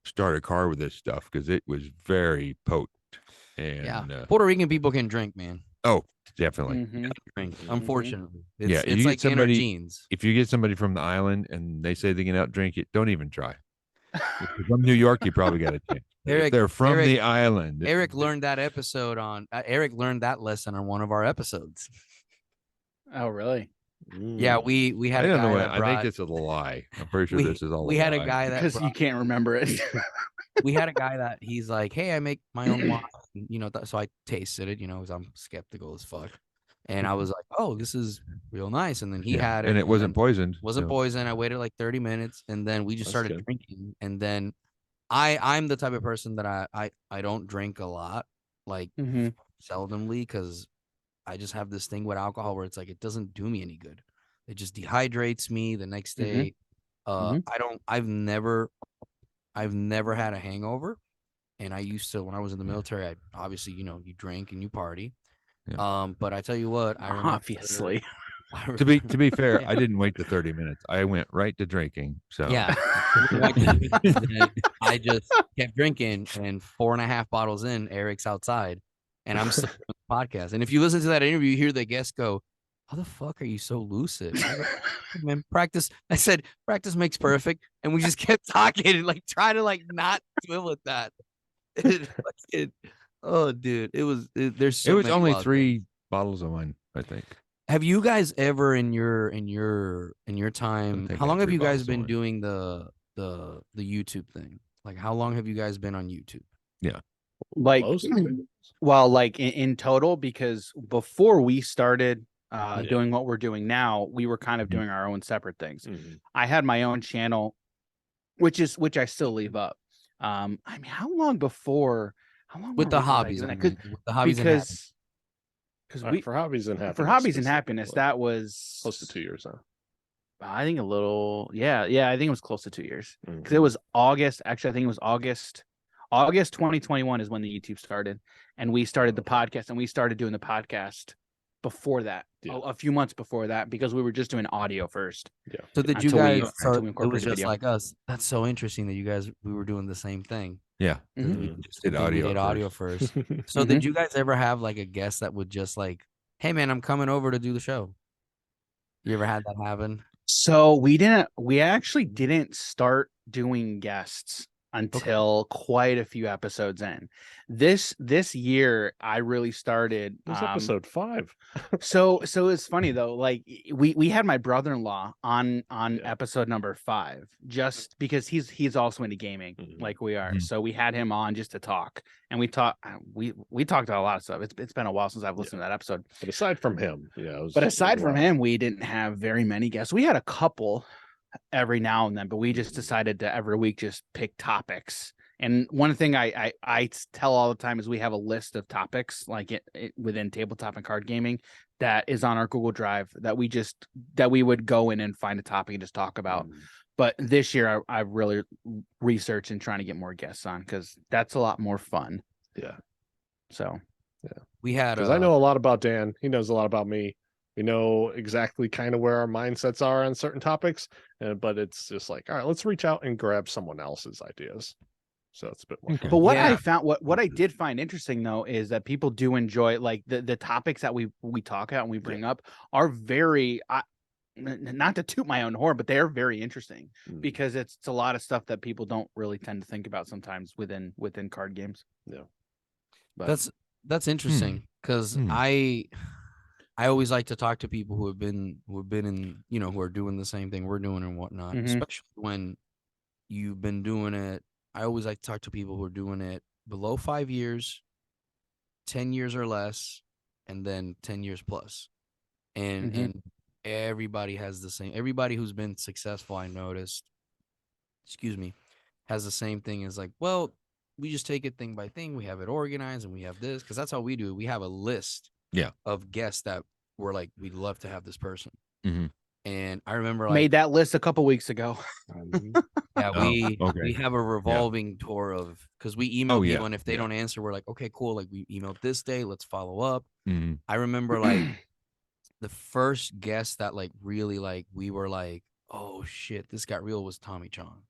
start a car with this stuff because it was very potent. And Yeah. Puerto Rican people can drink, man. oh, definitely. Mhm. Drink. Mhm. Unfortunately. Yeah, It's you it's get like inner somebody- genes. If you get somebody from the island and they say they can outdrink it, don't even try. If you're from New York, you probably got a chance. But if they're from the island. Eric learned that episode on Eric learned that lesson on one of our episodes. Oh, really? Yeah, we had I a don't know. guy What, that I think brought this is a lie. I'm pretty sure we, this is all we a had a lie. guy that Because you can't remember it. we had a guy that he's like, hey, I make my own wine, so I tasted it, because I'm skeptical as fuck. And I was like, oh, this is real nice. And then he had it. And it wasn't poisoned. Wasn't so- poison. I waited like 30 minutes and then we just That's started good. drinking. And then I'm the type of person that I don't drink a lot, like Mhm. seldomly, because I just have this thing with alcohol where it's like it doesn't do me any good. It just dehydrates me the next day. Mhm. I've never had a hangover. And I used to, when I was in the military, I obviously, you drink and you party. Yeah. But I tell you what, I remember, Obviously. To be fair, Yeah. I didn't wait the 30 minutes. I went right to drinking. So yeah, I just kept drinking, and 4.5 bottles in, Eric's outside, and I'm still on the podcast. And if you listen to that interview, you hear the guests go, "How the fuck are you so lucid?" I go, man, practice. I said, practice makes perfect, and we just kept talking and like try to like not deal with that. Oh, dude, there's so it was many only wild 3 things. bottles of wine, I think. Have you guys ever in your time? think How I long have have 3 you guys bottles been somewhere. doing the YouTube thing? Like, how long have you guys been on YouTube? Like, Most? well, like in total, because before we started Yeah. doing what we're doing now, we were kind of Mhm. doing our own separate things. Mhm. I had my own channel, which I still leave up. I mean, how long With were the we, was I hobbies, doing I that? mean, with the hobbies and happiness. Because All right, we for hobbies and happiness. for hobbies and happiness, specifically, that was close to 2 years now. I think a little, yeah, I think it was close to 2 years because Mhm. it was August. Actually, I think it was August 2021 is when the YouTube started, and we started the Okay. podcast, and we started doing the podcast before that, Yeah. a few months before that, because we were just doing audio first. So did you Until we- guys? until So we it was incorporated just video. like us. That's so interesting that we were doing the same thing. Yeah. Mhm. We Mhm. just Did we audio did at audio first. first. So Mhm. did you guys ever have like a guest that would just like, hey man, I'm coming over to do the show? You ever had that happen? So we actually didn't start doing guests until quite a few episodes in. This year I really started It was episode 5. so it's funny though, like we had my brother-in-law on Yeah. episode number 5 just because he's also into gaming Mhm. like we are. Mhm. So we had him on just to talk, and we talked about a lot of stuff. It's been a while since I've listened to that episode. But aside from him, yeah. It was, But it was aside from wild. him, we didn't have very many guests. We had a couple every now and then, but we just decided to every week just pick topics. And one thing I tell all the time is we have a list of topics like it within tabletop and card gaming that is on our Google Drive that we would go in and find a topic and just talk about. Mhm. But this year I've really researched and trying to get more guests on because that's a lot more fun. Yeah. So We had Because I know a lot about Dan. He knows a lot about me. We know exactly kind of where our mindsets are on certain topics. But it's just like, all right, let's reach out and grab someone else's ideas. So it's a bit more Okay. fun. But what I Yeah. found, what I did find interesting though, is that people do enjoy like the topics that we talk about and we bring up are very, not to toot my own horn, but they are very interesting Mm. because it's a lot of stuff that people don't really tend to think about sometimes within card games. Yeah. But That's interesting because Hmm. I always like to talk to people who have been in, who are doing the same thing we're doing and whatnot, Mhm. especially when you've been doing it. I always like to talk to people who are doing it below 5 years, 10 years or less, and then 10 years plus. And Mhm. and everybody has the same. Everybody who's been successful, I noticed, excuse me, has the same thing as like, well, we just take it thing by thing. We have it organized and we have this because that's how we do it. We have a list of guests that we're like, we'd love to have this person. Mhm. And I remember like, made that list a couple weeks ago. yeah, Oh, we okay. have a revolving tour of because we email Oh, yeah, people and if they yeah. don't answer, we're like, okay, cool. Like we emailed this day, let's follow up. Mhm. I remember like the first guest that like really like we were like, oh shit, this got real was Tommy Chong.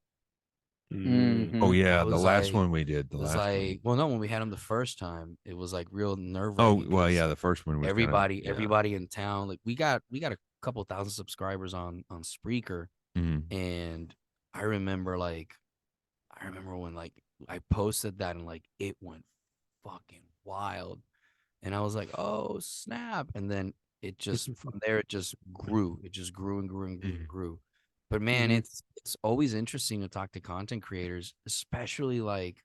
Mm. Oh Mhm. yeah, I the was last like- one we did. The It was last like, well, no, when we had him the first time, it was like real nerve one. Oh wracking. well, yeah, the first one was everybody in town, like we got a couple thousand subscribers on Spreaker, Mm-hmm. and I remember when like I posted that and like it went fucking wild, and I was like, oh snap, and then it just from there it just grew and grew and grew and grew. But man, Mhm. it's always interesting to talk to content creators, especially like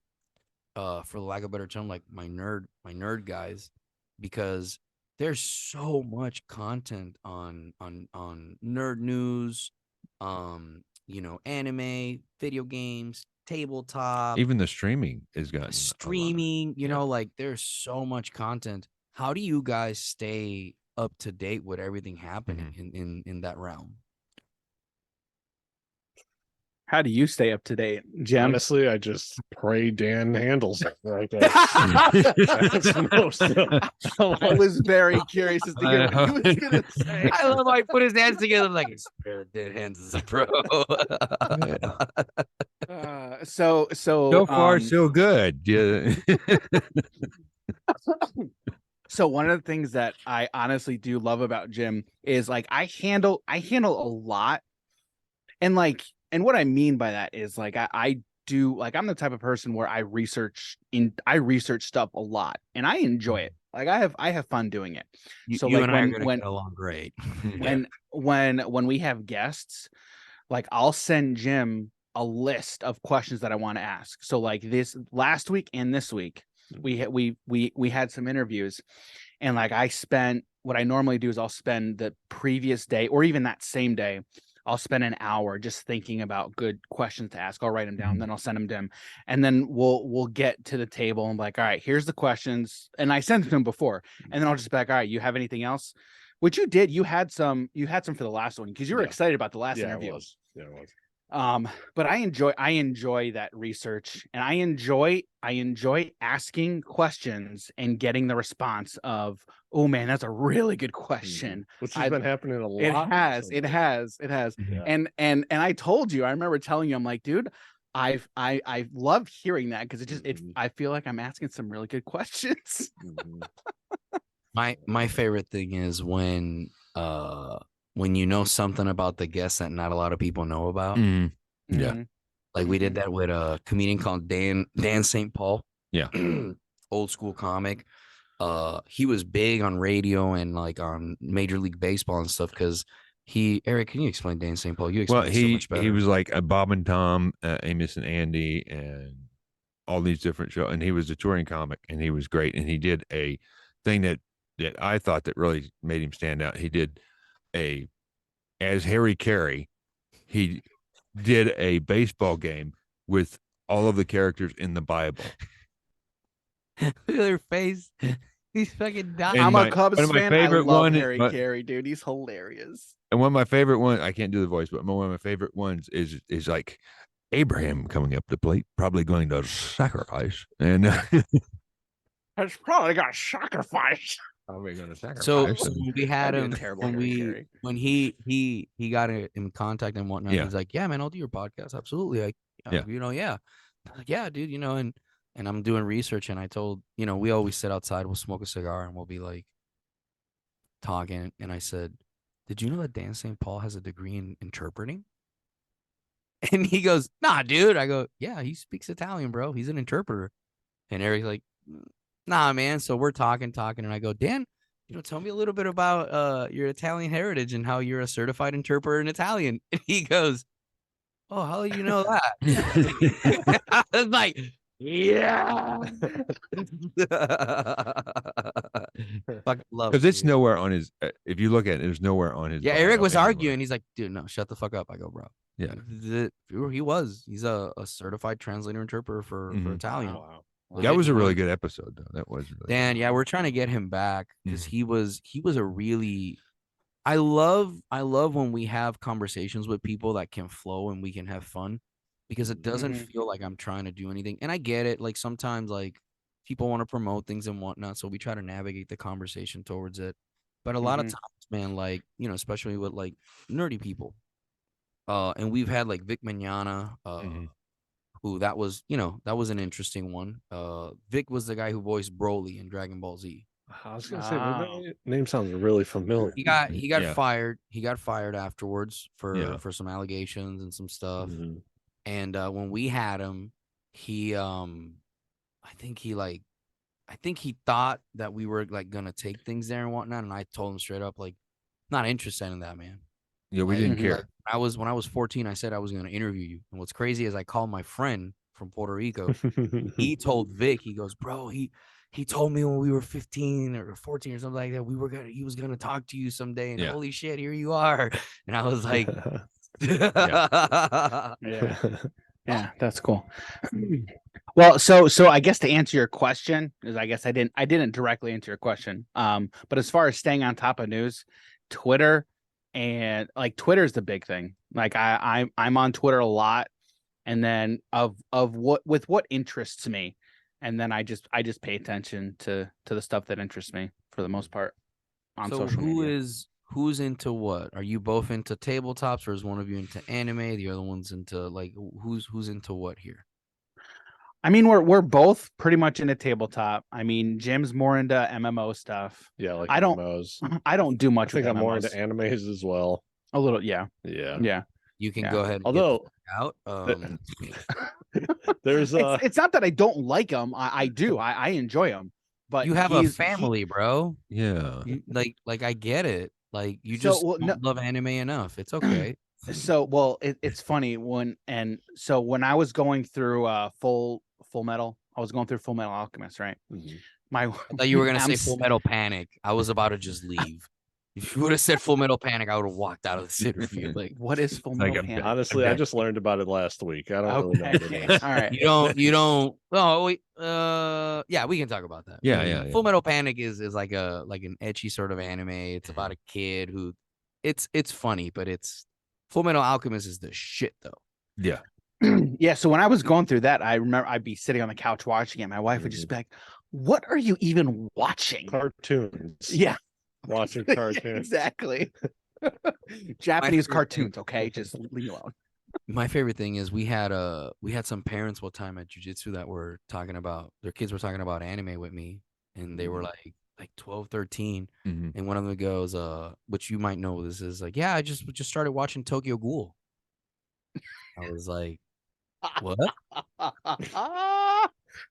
for the lack of a better term, like my nerd guys, because there's so much content on nerd news, anime, video games, tabletop, Even the streaming has gotten a lot. streaming, Yeah. like there's so much content. How do you guys stay up to date with everything happening in that realm? How do you stay up to date, Jim? Honestly, I just pray Dan handles it. Like that's most. I was very curious as to hear what he was gonna say. I love how he put his hands together like his pair of dead hands as a pro. So So far, so good. Yeah. so one of the things that I honestly do love about Jim is like I handle a lot, and what I mean by that is like I do like I'm the type of person where I research stuff a lot and I enjoy it. Like I have fun doing it. You, So you like and I are when gonna get along great. when we have guests, like I'll send Jim a list of questions that I want to ask. So like this last week and this week, we had some interviews, and like I spent what I normally do is I'll spend the previous day or even that same day, I'll spend an hour just thinking about good questions to ask. I'll write them down, then I'll send them to him, and then we'll get to the table and like, all right, here's the questions, and I sent them to him before, and then I'll just be like, all right, you have anything else? Which you did. You had some for the last one because you were Yeah. excited about the last Yeah, interview. it was. Yeah, it was. But I enjoy that research, and I enjoy asking questions and getting the response of, oh man, that's a really good question. Which has been happening a lot. It has. Yeah. And I told you, I remember telling you, I'm like, dude, I love hearing that because I feel like I'm asking some really good questions. My favorite thing is when you know something about the guest that not a lot of people know about. Yeah. Mhm. Like we did that with a comedian called Dan St. Paul. Yeah. Old school comic. He was big on radio and like on Major League Baseball and stuff because Eric, can you explain Dan St. Paul? You explain so much better. He was like a Bob and Tom, Amos and Andy, and all these different shows. And he was a touring comic, and he was great. And he did a thing that I thought that really made him stand out. He did as Harry Carey, he did a baseball game with all of the characters in the Bible. Look at their face. He's fucking dying. I'm a Cubs fan. I love Harry one, Carey, dude. He's hilarious. And one of my favorite ones, I can't do the voice, but one of my favorite ones is like Abraham coming up the plate, probably going to sacrifice. And That's probably got sacrifice. probably going to sacrifice. So we had him terrible when he got in contact and whatnot. Yeah. He's like, yeah, man, I'll do your podcast. Absolutely. Yeah. Yeah. I'm like, yeah, dude, and I'm doing research, and I told, we always sit outside, we'll smoke a cigar, and we'll be like talking. And I said, did you know that Dan St. Paul has a degree in interpreting? And he goes, nah, dude. I go, yeah, he speaks Italian, bro. He's an interpreter. And Eric's like, nah, man. So we're talking, and I go, Dan, tell me a little bit about your Italian heritage and how you're a certified interpreter in Italian. And he goes, oh, how do you know that? I was like, yeah. Fucking love because it's nowhere on his. If you look at it, there's nowhere on his. Yeah, bio Eric was anywhere. arguing. He's like, dude, no, shut the fuck up. I go, bro. Yeah. He's a certified translator interpreter for Italian. Wow. That was a really good episode, though. That was really Dan, good. yeah, we're trying to get him back because he was a really. I love when we have conversations with people that can flow and we can have fun, because it doesn't feel like I'm trying to do anything. And I get it. Like sometimes like people want to promote things and whatnot, so we try to navigate the conversation towards it. But a lot of times, man, like, especially with like nerdy people, and we've had like Vic Mignogna, who that was an interesting one. Vic was the guy who voiced Broly in Dragon Ball Z. I was gonna say that name sounds really familiar. He got Yeah. fired. He got fired afterwards for some allegations and some stuff. And when we had him, he I think he thought that we were like gonna take things there and whatnot. And I told him straight up, like, not interested in that, man. Yeah, we didn't care. When I was 14, I said I was gonna interview you. And what's crazy is I called my friend from Puerto Rico. He told Vic, he goes, bro, he told me when we were 15 or 14 or something like that, he was gonna talk to you someday. And holy shit, here you are. And I was like, yeah, that's cool. Well, so I guess to answer your question, is I guess I didn't directly answer your question. But as far as staying on top of news, Twitter and like Twitter is the big thing. Like I'm on Twitter a lot, and then of what interests me, and then I just pay attention to the stuff that interests me for the most part on social media. Who's into what? Are you both into tabletops, or is one of you into anime? The other one's into like who's into what here? I mean, we're both pretty much into tabletop. I mean, Jim's more into MMO stuff. Yeah, like I don't do much. I think with I'm MMOs. more into animes as well. A little, yeah. You can go ahead. And although out, there's it's not that I don't like them. I do. I enjoy them. but You have a he's- family, bro. Yeah. Like I get it. Like you So, just well, don't love anime enough. It's okay. So, well, it's funny when I was going through Full Metal, I was going through Full Metal Alchemist, right? Mhm. My I thought you were gonna I'm say s- Full Metal Panic. I was about to just leave. If you would have said Full Metal Panic, I would have walked out of this interview. Like What is Full Like Metal a- Panic? Honestly, I Okay. just learned about it last week. I don't really know what it Okay, is. all right. you don't. Oh wait. Yeah, we can talk about that. Yeah, yeah. Full Metal Panic is like an ecchi sort of anime. It's about a kid who, it's funny, but it's Full Metal Alchemist is the shit though. Yeah. Yeah, so when I was going through that, I remember I'd be sitting on the couch watching it. My wife would just be like, "What are you even watching?" Cartoons. Yeah, Watching yeah, cartoons. exactly. Japanese favorite cartoons, okay? Just leave me alone. My favorite thing is we had some parents one time at jiu-jitsu that were talking about their kids were talking about anime with me, and they were like 12, 13. Mhm. And one of them goes, which you might know this is like, yeah, I just started watching Tokyo Ghoul. I was like, what?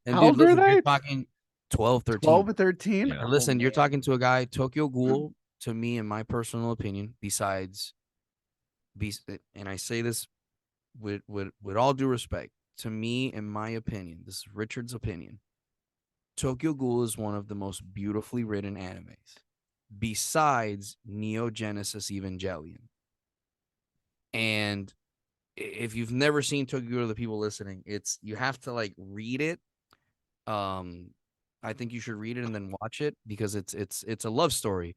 And How dude, old were listen, you're they? talking 12, 13. 12 or 13? Yeah. And listen, you're man. talking to a guy, Tokyo Ghoul, to me, in my personal opinion, and I say this with all due respect, to me, in my opinion, this is Richard's opinion, Tokyo Ghoul is one of the most beautifully written animes, besides Neo Genesis Evangelion. And if you've never seen Tokyo Ghoul, the people listening, you have to like read it. I think you should read it and then watch it because it's a love story.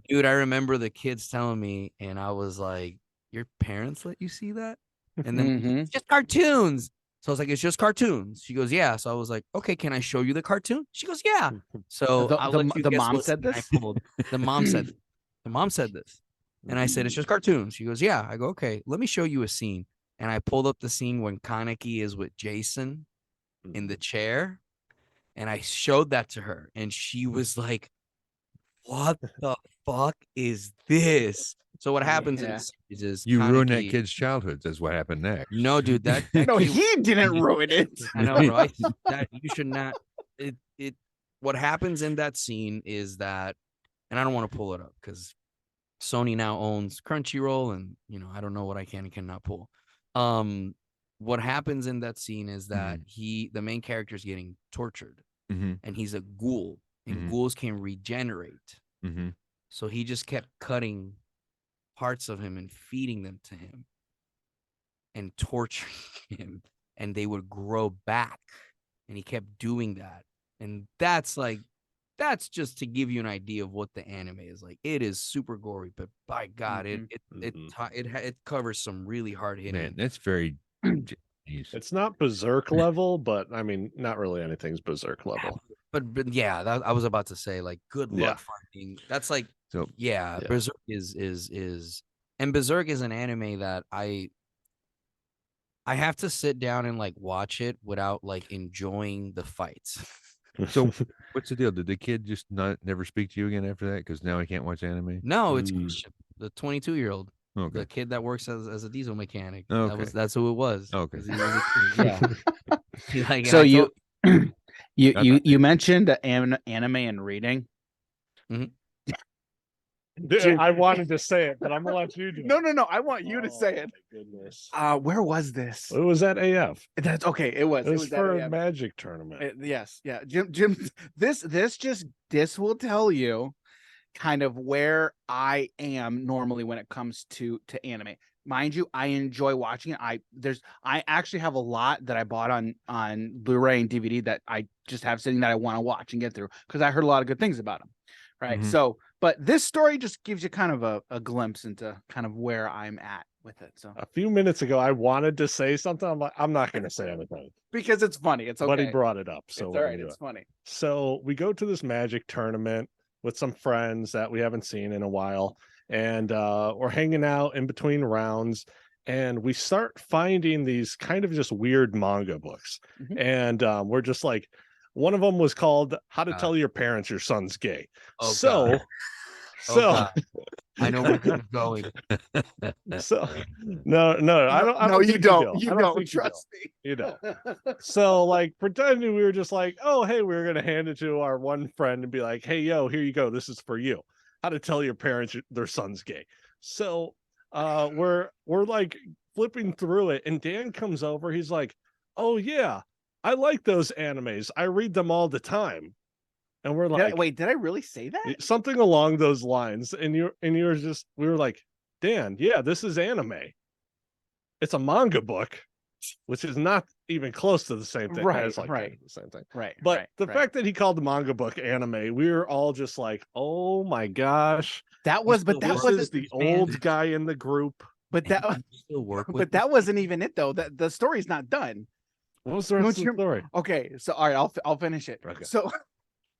Dude, I remember the kids telling me, and I was like, your parents let you see that? And then Mhm. it's just cartoons. So I was like, it's just cartoons. She goes, yeah. So I was like, okay, can I show you the cartoon? She goes, yeah. So I'll let you the guess mom what said scene I this? pulled. The mom said this. The mom said this. And I said, it's just cartoons. She goes, yeah. I go, okay, let me show you a scene. And I pulled up the scene when Kaneki is with Jason in the chair. And I showed that to her. And she was like, what the fuck is this? So what happens in Yeah. the series is You ruined that Kaneki- kid's childhood. That's what happened next. No, dude, that No, kid- he didn't ruin it. I know, bro. That you should not. It. What happens in that scene is that, and I don't want to pull it up because Sony now owns Crunchyroll, and I don't know what I can and cannot pull. What happens in that scene is that the main character is getting tortured, Mm-hmm. and he's a ghoul, and ghouls can regenerate. Mm-hmm. So he just kept cutting parts of him and feeding them to him and torturing him, and they would grow back. And he kept doing that. And that's just to give you an idea of what the anime is like. It is super gory, but by God, it covers some really hard hitting. Man, that's very. Jeez. It's not berserk level, but I mean, not really anything's berserk level. But yeah, I was about to say, like, good Yeah. luck finding. That's like, So yeah, Berserk is and Berserk is an anime that I have to sit down and like watch it without like enjoying the fights. So what's the deal? Did the kid just never speak to you again after that? Because now he can't watch anime. No, it's Christian, the 22-year-old, Okay. the kid that works as a diesel mechanic. Okay. That's who it was. Okay. 'Cause he was a kid, yeah. Like, So and I told- you mentioned anime and reading. I wanted to say it, but I'm gonna let you do it. No. I want you to say it. My goodness. Where was this? It was at AF. That's okay. It was. It was that for AM. a magic tournament. Yes. Yeah. Jim. This will tell you kind of where I am normally when it comes to anime. Mind you, I enjoy watching it. I actually have a lot that I bought on Blu-ray and DVD that I just have sitting that I want to watch and get through because I heard a lot of good things about them. Right. Mhm. So, but this story just gives you kind of a glimpse into kind of where I'm at with it. So A few minutes ago, I wanted to say something. I'm like, I'm not going to say anything. because it's funny. It's okay. But he brought it up. So it's we're all gonna right. do It's it. funny. So we go to this magic tournament with some friends that we haven't seen in a while. And we're hanging out in between rounds. And we start finding these kind of just weird manga books. Mhm. And we're just like, one of them was called How to Tell Your Parents Your Son's Gay. Oh, So, God. Oh, so God. I know where this is going. So no, I don't. I No, don't you think don't. do. You I don't. think you Trust me. You know. So like pretending we were just like, oh hey, we were gonna hand it to our one friend and be like, hey yo, here you go. This is for you. How to tell your parents their son's gay. So we're like flipping through it, and Dan comes over. He's like, oh yeah, I like those animes. I read them all the time. And we're like, Wait, did I really say that? something along those lines. And you were just, we were like, Dan, yeah, this is anime. It's a manga book, which is not even close to the same thing. Right, It's like right. the same thing. Right. But right, the right. fact that he called the manga book anime, we were all just like, oh my gosh. That was, but that This wasn't is the old guy in the group. But that, Still work with but that wasn't even it though. That the story's not done. What was the rest of Don't the you- story? Okay, so all right, I'll finish it. Okay.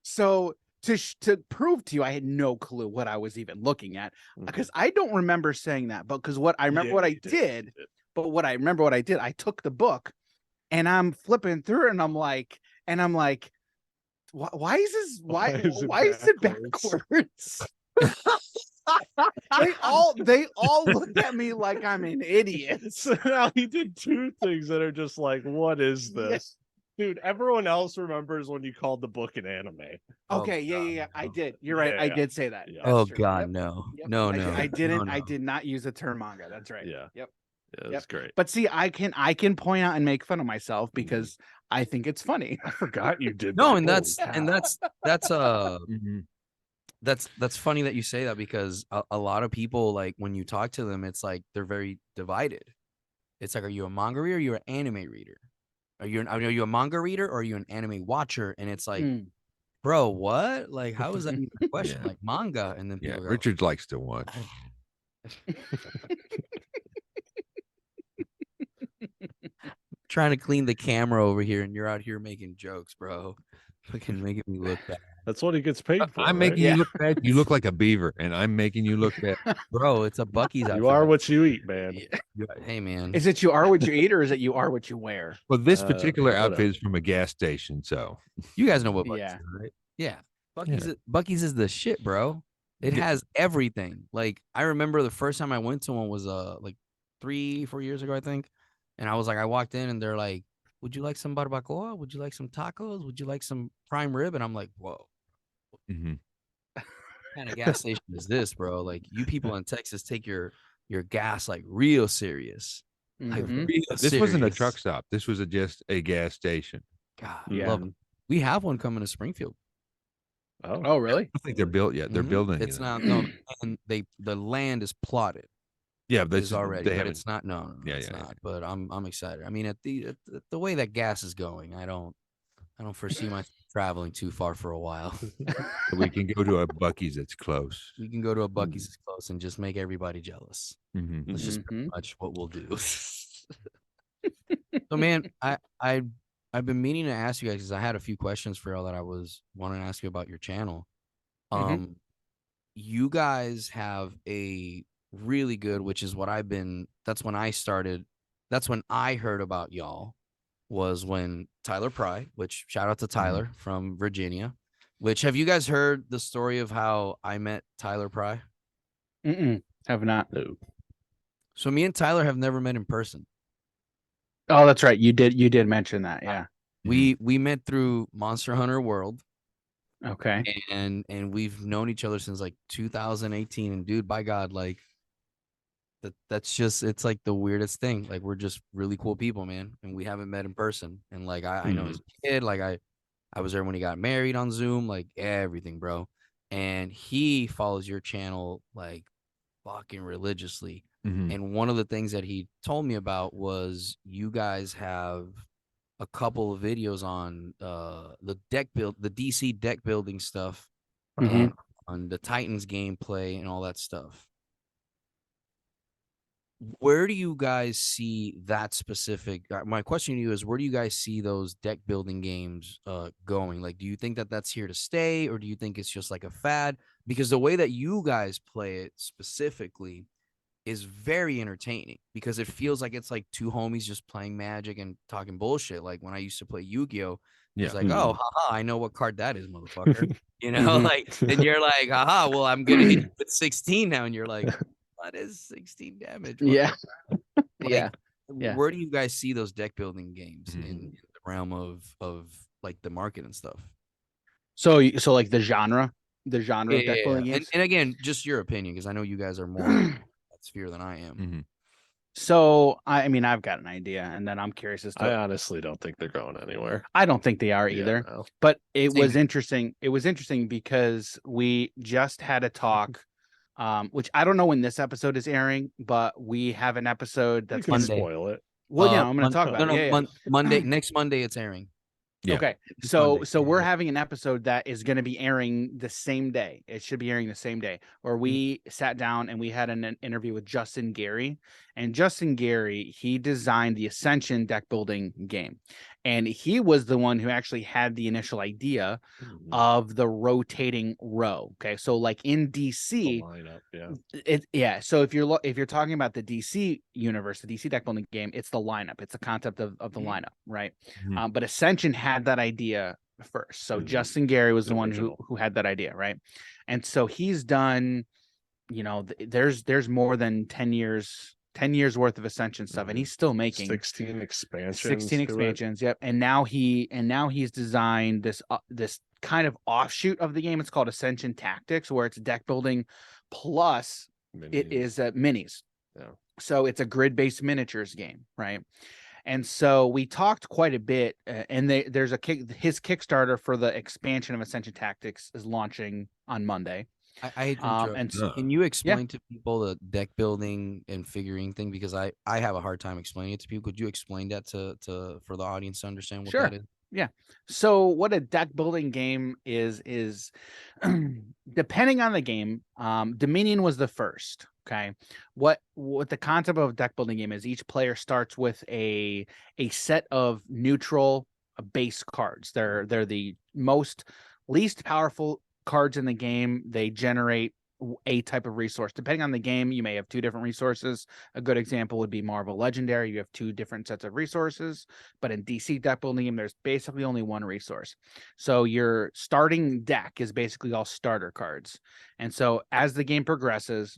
So to prove to you, I had no clue what I was even looking at because I don't remember saying that. But because what I remember what I did, but what I remember what I did, I took the book and I'm flipping through it and I'm like, why is this? Why is it backwards? they all look at me like I'm an idiot. So now he did two things that are just like, what is this? Dude, everyone else remembers when you called the book an anime. Okay, yeah. I did. You're right. I did say that. Yeah. That's Oh true. God, Yep. no, Yep. no, I no. didn't. No, I no. did not use the term manga. That's right. Yeah. Yep. Yeah, that's great. But see, I can point out and make fun of myself because I think it's funny. I forgot you did No, that. and that's Mhm. that's funny that you say that because a lot of people, like when you talk to them, it's like they're very divided. It's like, are you a manga reader or are you an anime reader? Are you a manga reader or are you an anime watcher? And it's like, bro, what? Like, how is that even a question? Yeah. Like manga, and then Yeah, people go, Richard likes to watch. trying to clean the camera over here, and you're out here making jokes, bro. Fucking making me look bad, That's what he gets paid for. I'm right? making you look bad. You look like a beaver, and I'm making you look bad. bro. It's a Bucky's outfit. You are what you eat, man. Hey, man. Is it you are what you eat or is it you are what you wear? Well, this particular whatever. outfit is from a gas station, so You guys know what Bucky's Yeah. is, right? Yeah. Bucky's is the shit, bro. It has everything. Like, I remember the first time I went to one was like 3-4 years ago, I think. And I was like, I walked in and they're like, would you like some barbacoa? Would you like some tacos? Would you like some prime rib? And I'm like, whoa, mhm. what kind of gas station is this, bro? Like, you people in Texas take your gas like real serious. Like, Mhm. real This wasn't a serious. truck stop. This was just a gas station. God, Yeah. love it. We have one coming to Springfield. Oh, really? I don't think they're built yet. They're Mhm. building It's it. not, no, and the land is plotted. Yeah, but Is already, they but haven't. it's not. No, Yeah, it's yeah, not. But I'm excited. I mean, at the way that gas is going, I don't foresee myself traveling too far for a while. We can go to a Bucky's that's close. We can go to a Bucky's that's close and just make everybody jealous. Mhm. That's just pretty Mhm. much what we'll do. So, man, I've been meaning to ask you guys because I had a few questions for y'all that I was wanting to ask you about your channel. Mhm. You guys have a really good, which is what that's when I started. That's when I heard about y'all, was when Tyler Pry, which shout out to Tyler from Virginia, which have you guys heard the story of how I met Tyler Pry? Have not. No. So me and Tyler have never met in person. Oh, that's right. You did mention that. Yeah. We met through Monster Hunter World. Okay. And we've known each other since like 2018. And dude, by God, like that's just, it's like the weirdest thing. Like, we're just really cool people, man. And we haven't met in person. And like, I know his kid, like I was there when he got married on Zoom, like everything, bro. And he follows your channel like fucking religiously. Mhm. And one of the things that he told me about was you guys have a couple of videos on the DC deck building stuff, and on the Titans gameplay and all that stuff. Where do you guys see that specific? My question to you is, where do you guys see those deck building games going? Like, do you think that that's here to stay, or do you think it's just like a fad? Because the way that you guys play it specifically is very entertaining, because it feels like it's like two homies just playing Magic and talking bullshit. Like when I used to play Yu-Gi-Oh, It's Yeah. like, oh, haha, I know what card that is, motherfucker. You know, Mhm. like, and you're like, haha, well, I'm gonna hit you with 16 now, and you're like, what is 16 damage? Yeah. Like, Yeah. Yeah. where do you guys see those deck building games Mhm. in the realm of like the market and stuff? So like the genre of deck building And, games. and again, just your opinion, because I know you guys are more in that sphere than I am. Mhm. So I mean, I've got an idea, and then I'm curious as I to. honestly don't think they're going anywhere. I don't think they are Yeah, either. no. But it Same was here. interesting. It was interesting because we just had a talk, which I don't know when this episode is airing, but we have an episode You that's can going to. Monday. spoil it. Well, yeah, I'm going to talk No, about it. Yeah, yeah. Monday, next Monday, it's airing. Yeah. Okay. This So Monday. so we're Yeah. having an episode that is going to be airing the same day. It should be airing the same day, where we sat down and we had an interview with Justin Gary. And Justin Gary, he designed the Ascension deck building game. And he was the one who actually had the initial idea of the rotating row. Okay. So like in The DC, lineup, so if you're talking about the DC universe, the DC deck building game, it's the lineup. It's the concept of the lineup, right? Mhm. But Ascension had that idea first. So Mhm. Justin Gary was The the one original. who had that idea, right? And so he's done, there's more than 10 years worth of Ascension stuff, and he's still making 16 expansions. 16 to it. expansions. Yep. And now he's designed this kind of offshoot of the game. It's called Ascension Tactics, where it's deck building plus it Minis. is minis. Yeah. So it's a grid-based miniatures game, right? And so we talked quite a bit, and there's his Kickstarter for the expansion of Ascension Tactics is launching on Monday. I hate to interrupt. And so- Can you explain to people the deck building and figuring thing? Because I have a hard time explaining it to people. Could you explain that to for the audience to understand what Sure. that is? Yeah. So what a deck building game is depending on the game, Dominion was the first. Okay. What the concept of a deck building game is, each player starts with a set of neutral base cards. They're the least powerful cards in the game. They generate a type of resource. Depending on the game, you may have two different resources. A good example would be Marvel Legendary. You have two different sets of resources, but in DC deck building game, there's basically only one resource. So your starting deck is basically all starter cards. And so as the game progresses,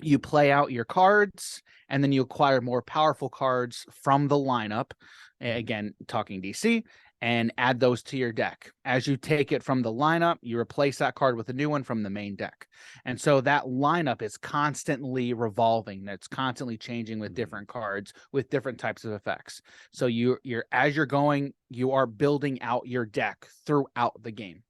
you play out your cards, and then you acquire more powerful cards from the lineup. Again, talking DC, and add those to your deck. As you take it from the lineup, you replace that card with a new one from the main deck. And so that lineup is constantly revolving. That's constantly changing with different cards, with different types of effects. So as you're going, you are building out your deck throughout the game.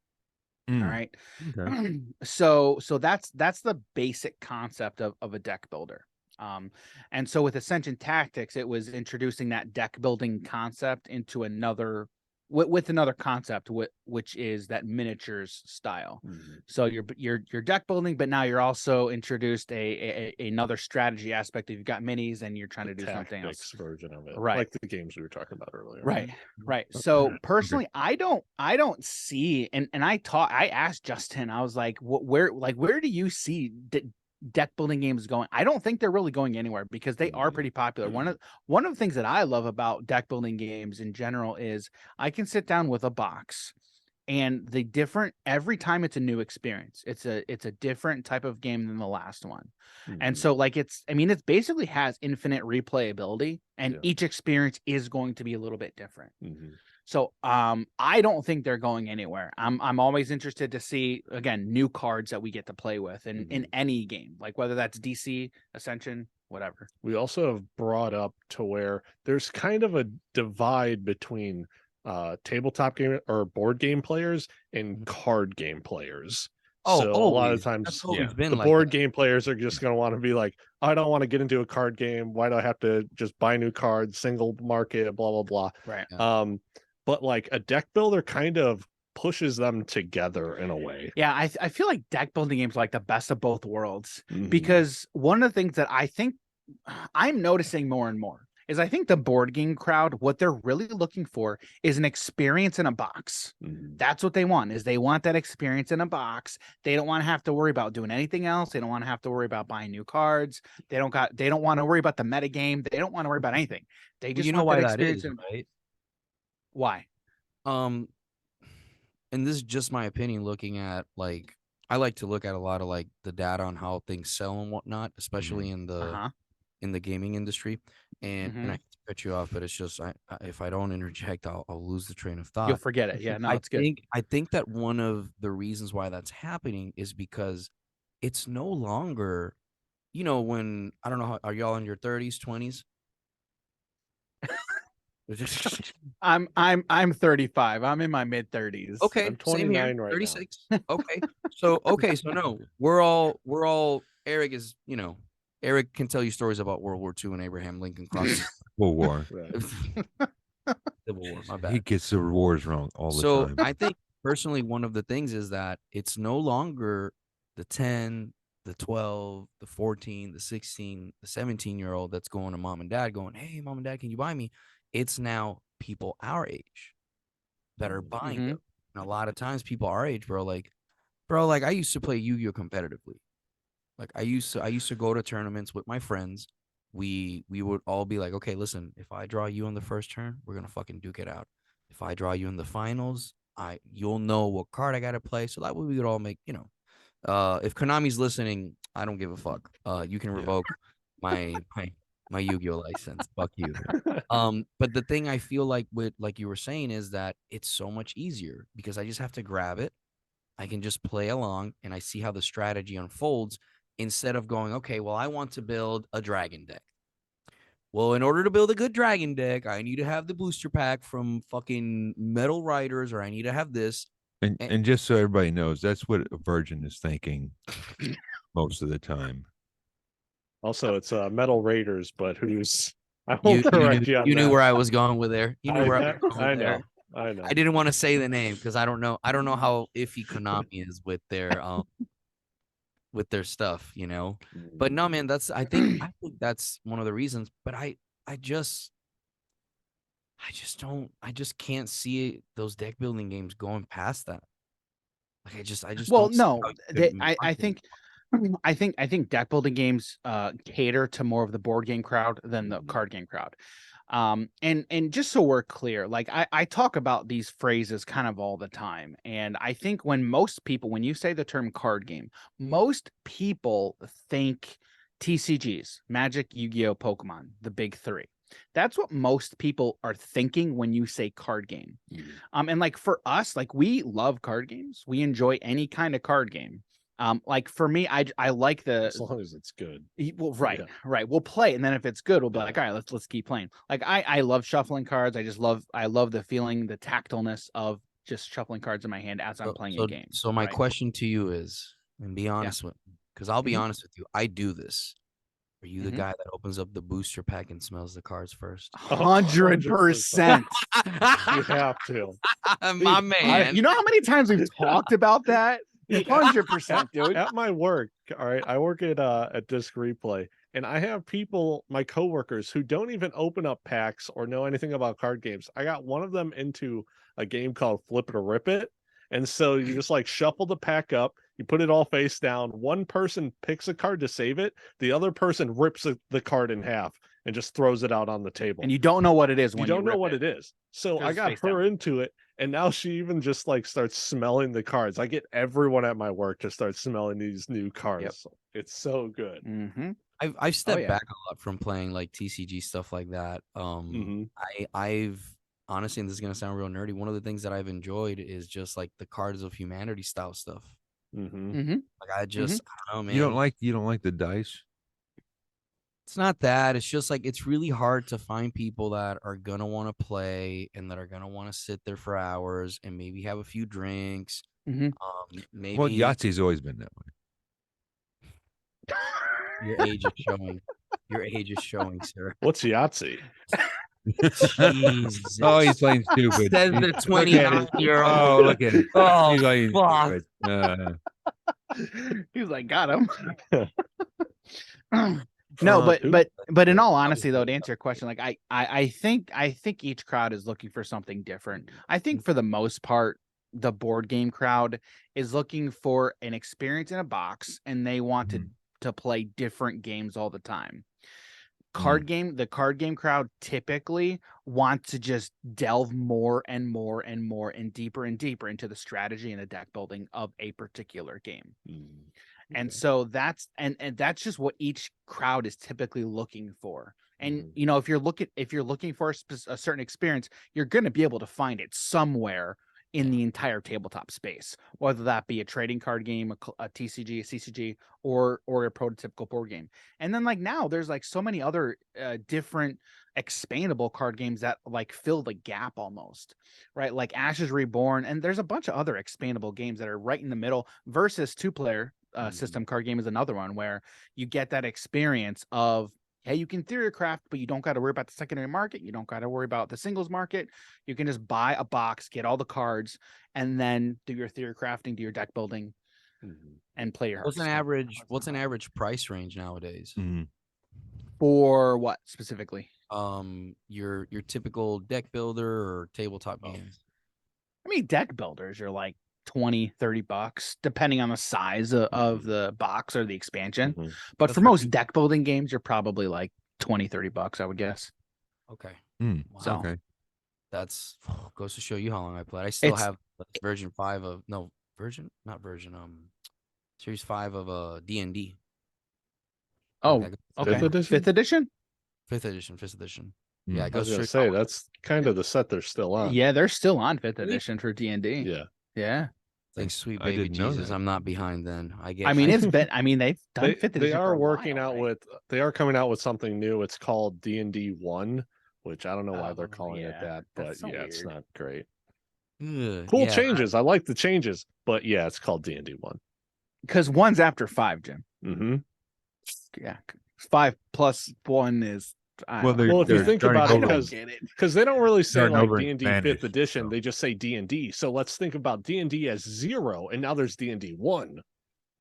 All right. Okay. So that's the basic concept of a deck builder. And so with Ascension Tactics, it was introducing that deck building concept into another with another concept, which is that miniatures style. So you're deck building, but now you're also introduced another strategy aspect. You've got minis, and you're trying to do something else. Version of it, Right? Like the games we were talking about earlier. Right. So personally, I don't see, and I asked Justin, I was like, where do you see deck building games going? I don't think they're really going anywhere, because they are pretty popular. One of the things that I love about deck building games in general is I can sit down with a box, and every time it's a new experience. It's a different type of game than the last one. And so like it basically has infinite replayability, and each experience is going to be a little bit different. So I don't think they're going anywhere. I'm always interested to see, again, new cards that we get to play with in any game, like whether that's DC, Ascension, whatever. We also have brought up to where there's kind of a divide between tabletop game or board game players and card game players. So a lot of times the board game players are just going to want to be like, I don't want to get into a card game. Why do I have to just buy new cards, single market, blah, blah, blah. Right. But like a deck builder kind of pushes them together in a way. Yeah, I feel like deck building games are like the best of both worlds, because one of the things that I think I'm noticing more and more is I think the board game crowd, what they're really looking for is an experience in a box. That's what they want, is they want that experience in a box. They don't want to have to worry about doing anything else. They don't want to have to worry about buying new cards. They don't want to worry about the meta game. They don't want to worry about anything. They just want why that that experience is, right? Why? Um, and this is just my opinion. Looking at like, I like to look at a lot of like the data on how things sell and whatnot, especially in the gaming industry. And I hate to cut you off, but it's just if I don't interject, I'll lose the train of You'll thought. forget it. Yeah, no, it's good. I think that one of the reasons why that's happening is because it's no longer, when I don't know how, are y'all in your 30s, 20s? I'm 35. I'm in my mid 30s. Okay, I'm same here. 29 right now. 36. Okay. So no, we're all Eric is, Eric can tell you stories about World War II and Abraham Lincoln crossing World War. Right. Civil War, my He bad. gets the wars wrong all the So time. I think personally one of the things is that it's no longer the 10, the 12, the 14, the 16, the 17-year-old that's going to mom and dad going, "Hey, mom and dad, can you buy me?" It's now people our age that are buying them. And a lot of times people our age, bro, like I used to play Yu-Gi-Oh competitively. Like I used to go to tournaments with my friends. We would all be like, "Okay, listen, if I draw you on the first turn, we're gonna fucking duke it out. If I draw you in the finals, you'll know what card I gotta play." So that way we would all make, if Konami's listening, I don't give a fuck. You can revoke my Yu-Gi-Oh license. Fuck you. But the thing I feel like with like you were saying is that it's so much easier because I just have to grab it. I can just play along and I see how the strategy unfolds instead of going, okay, well, I want to build a dragon deck. Well, in order to build a good dragon deck, I need to have the booster pack from fucking Metal Riders, or I need to have this. And just so everybody knows, that's what a virgin is thinking most of the time. Also, it's Metal Raiders, but who's I You won't correct you on knew that. where I was going with there. You knew where I was going I with there. know. I know. I didn't want to say the name because I don't know how iffy Konami is with their stuff, But no, man, I think that's one of the reasons. But I just can't see those deck building games going past that. Like I just Well, don't see no, how you could I market it. think I think deck building games cater to more of the board game crowd than the card game crowd. And just so we're clear, like I talk about these phrases kind of all the time. And I think when you say the term card game, most people think TCGs, Magic, Yu-Gi-Oh, Pokemon, the big three. That's what most people are thinking when you say card game. And like for us, like we love card games. We enjoy any kind of card game. Like for me, I like As long as it's good. well, right. We'll play, and then if it's good, we'll be like, all right, let's keep playing. Like I love shuffling cards. I love the feeling, the tactilness of just shuffling cards in my hand as I'm playing a game. So my right? question to you is, and be honest with me, because I'll be honest with you, I do this. Are you the guy that opens up the booster pack and smells the cards first? 100%. You have to. My man. You know how many times we've talked about that? 100%, dude. At my work, all right, I work at Disc Replay, and I have people, my coworkers, who don't even open up packs or know anything about card games. I got one of them into a game called Flip It or Rip It, and so you just like shuffle the pack up, you put it all face down. One person picks a card to save it, the other person rips the card in half and just throws it out on the table. And you don't know what it is when you don't know rip what it is. So I Goes got face her down. into it, and now she even just like starts smelling the cards. I get everyone at my work to start smelling these new cards. Yep. It's so good. Mm-hmm. I've stepped yeah. back a lot from playing like TCG stuff like that. I've honestly, and this is gonna sound real nerdy, one of the things that I've enjoyed is just like the Cards of Humanity style stuff. Mm-hmm. Like I don't know, man. You don't like the dice? It's not that. It's just like it's really hard to find people that are gonna want to play and that are gonna want to sit there for hours and maybe have a few drinks. Mm-hmm. Maybe Well, Yahtzee's always been that way. your age is showing. Your age is showing, sir. What's Yahtzee? Jesus. Oh, he's playing stupid. Says the Look at it. 29-year-old. Oh, look at it. Oh, He's playing fuck. stupid. He's like, got him. No, but in all honesty, though, to answer your question, like I think each crowd is looking for something different. I think for the most part, the board game crowd is looking for an experience in a box, and they want to play different games all the time. card game crowd typically wants to just delve more and more and more and deeper into the strategy and the deck building of a particular game. And so that's that's just what each crowd is typically looking for. And you know, if you're looking for a certain experience, you're going to be able to find it somewhere in the entire tabletop space, whether that be a trading card game, a TCG, a CCG, or a prototypical board game. And then like now there's like so many other different expandable card games that like fill the gap almost, right? Like Ashes Reborn, and there's a bunch of other expandable games that are right in the middle. Versus 2-player system card game is another one where you get that experience of, hey, you can theory craft, but you don't got to worry about the secondary market. You don't got to worry about the singles market. You can just buy a box, get all the cards, and then do your theory crafting, do your deck building, and play your What's an Hearthstone. average price range nowadays? For what specifically? Your typical deck builder or tabletop games. I mean, deck builders are like $20-$30 depending on the size of the box or the expansion. But That's for most deck building games, you're probably like $20-$30, I would guess. Okay. Wow. So Okay. That's goes to show you how long I played. I still have version 5 of series 5 of D&D. okay. 5th edition? 5th edition? 5th edition. Hmm. Yeah, I it was goes gonna straight say that's kind of the set they're still on. Yeah, they're still on 5th Really? edition for D&D. Yeah. Yeah. Thanks, sweet I baby didn't know Jesus. that. I'm not behind then. I mean, it's been. I mean, they've done 5th edition. They are for a working while, out right? with. They are coming out with something new. It's called D&D 1, which I don't know why they're Oh, calling it yeah. that, but That's so it's weird. not great. Ugh, Cool yeah, changes. I like the changes, but yeah, it's called D&D 1. Because 1's after 5, Jim. Mm-hmm. Yeah, 5 plus 1 is. Well, Well, if you think about it, because they don't really say starting like over in D&D Spanish, 5th edition, so. they just say D&D. So let's think about D&D as 0, and now there's D&D 1.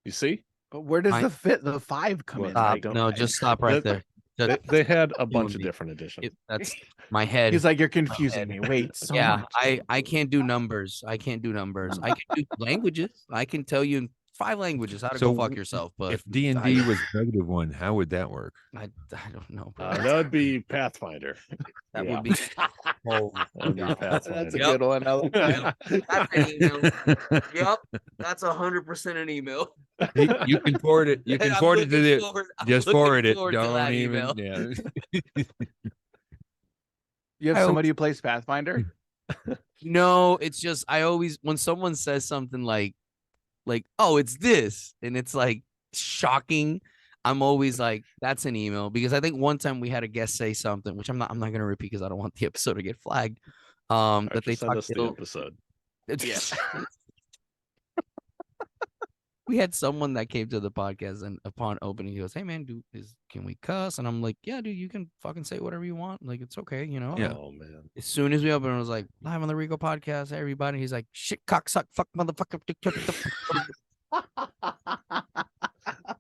You see? But where does the 5 come Well, in? I Like, don't- no, just stop right there. They had a bunch of me. different editions. That's my head. he's like, you're confusing me. Wait, so Yeah, much. I can't do numbers. I can't do numbers. I can do languages. I can tell you in 5 languages how to go fuck yourself. But if D&D was -1, how would that work? I don't know, bro. That would be Pathfinder. That yeah. would be. Oh, That would be Pathfinder. That's a Yep. good one. That's an email. Yep, that's 100% an email. You can forward it. You can I'm forward it to looking the. forward- I'm Just looking forward it. forward to Don't that even. email. Yeah. You have I somebody who plays Pathfinder? No, it's just I always when someone says something like oh it's this and it's like shocking, I'm always like that's an email because I think one time we had a guest say something which I'm not gonna repeat because I don't want the episode to get flagged. That they send us talked the episode. We had someone that came to the podcast and upon opening he goes, hey man, can we cuss? And I'm like, yeah dude, you can fucking say whatever you want, like it's okay, you know. Yeah. Oh man. As soon as we opened, I was like, live on the Rico podcast, hey, everybody. He's like, shit, cock, suck, fuck, motherfucker.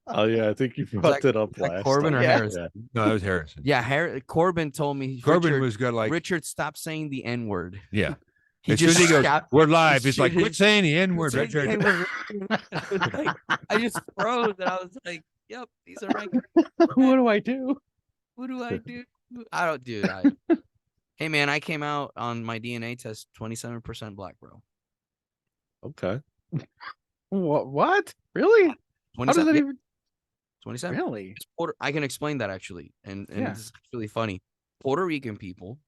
Oh yeah, I think you brought it up last. Corbin time. or Harrison? Yeah. No, that was Harrison. Yeah, Corbin told me. Corbin was got like. Richard, stop saying the N word. Yeah. He As soon as he goes, shout- we're live. It's like, shouted- quit saying the N word, saying the Richard. N-word. Like, I just froze and I was like, yep, these are my. What do I do? What do I do? I don't do. Hey man, I came out on my DNA test 27% black, bro. Okay. What? Really? How does 27. that even? 27. Really? I can explain that actually, and Yeah. it's actually funny. Puerto Rican people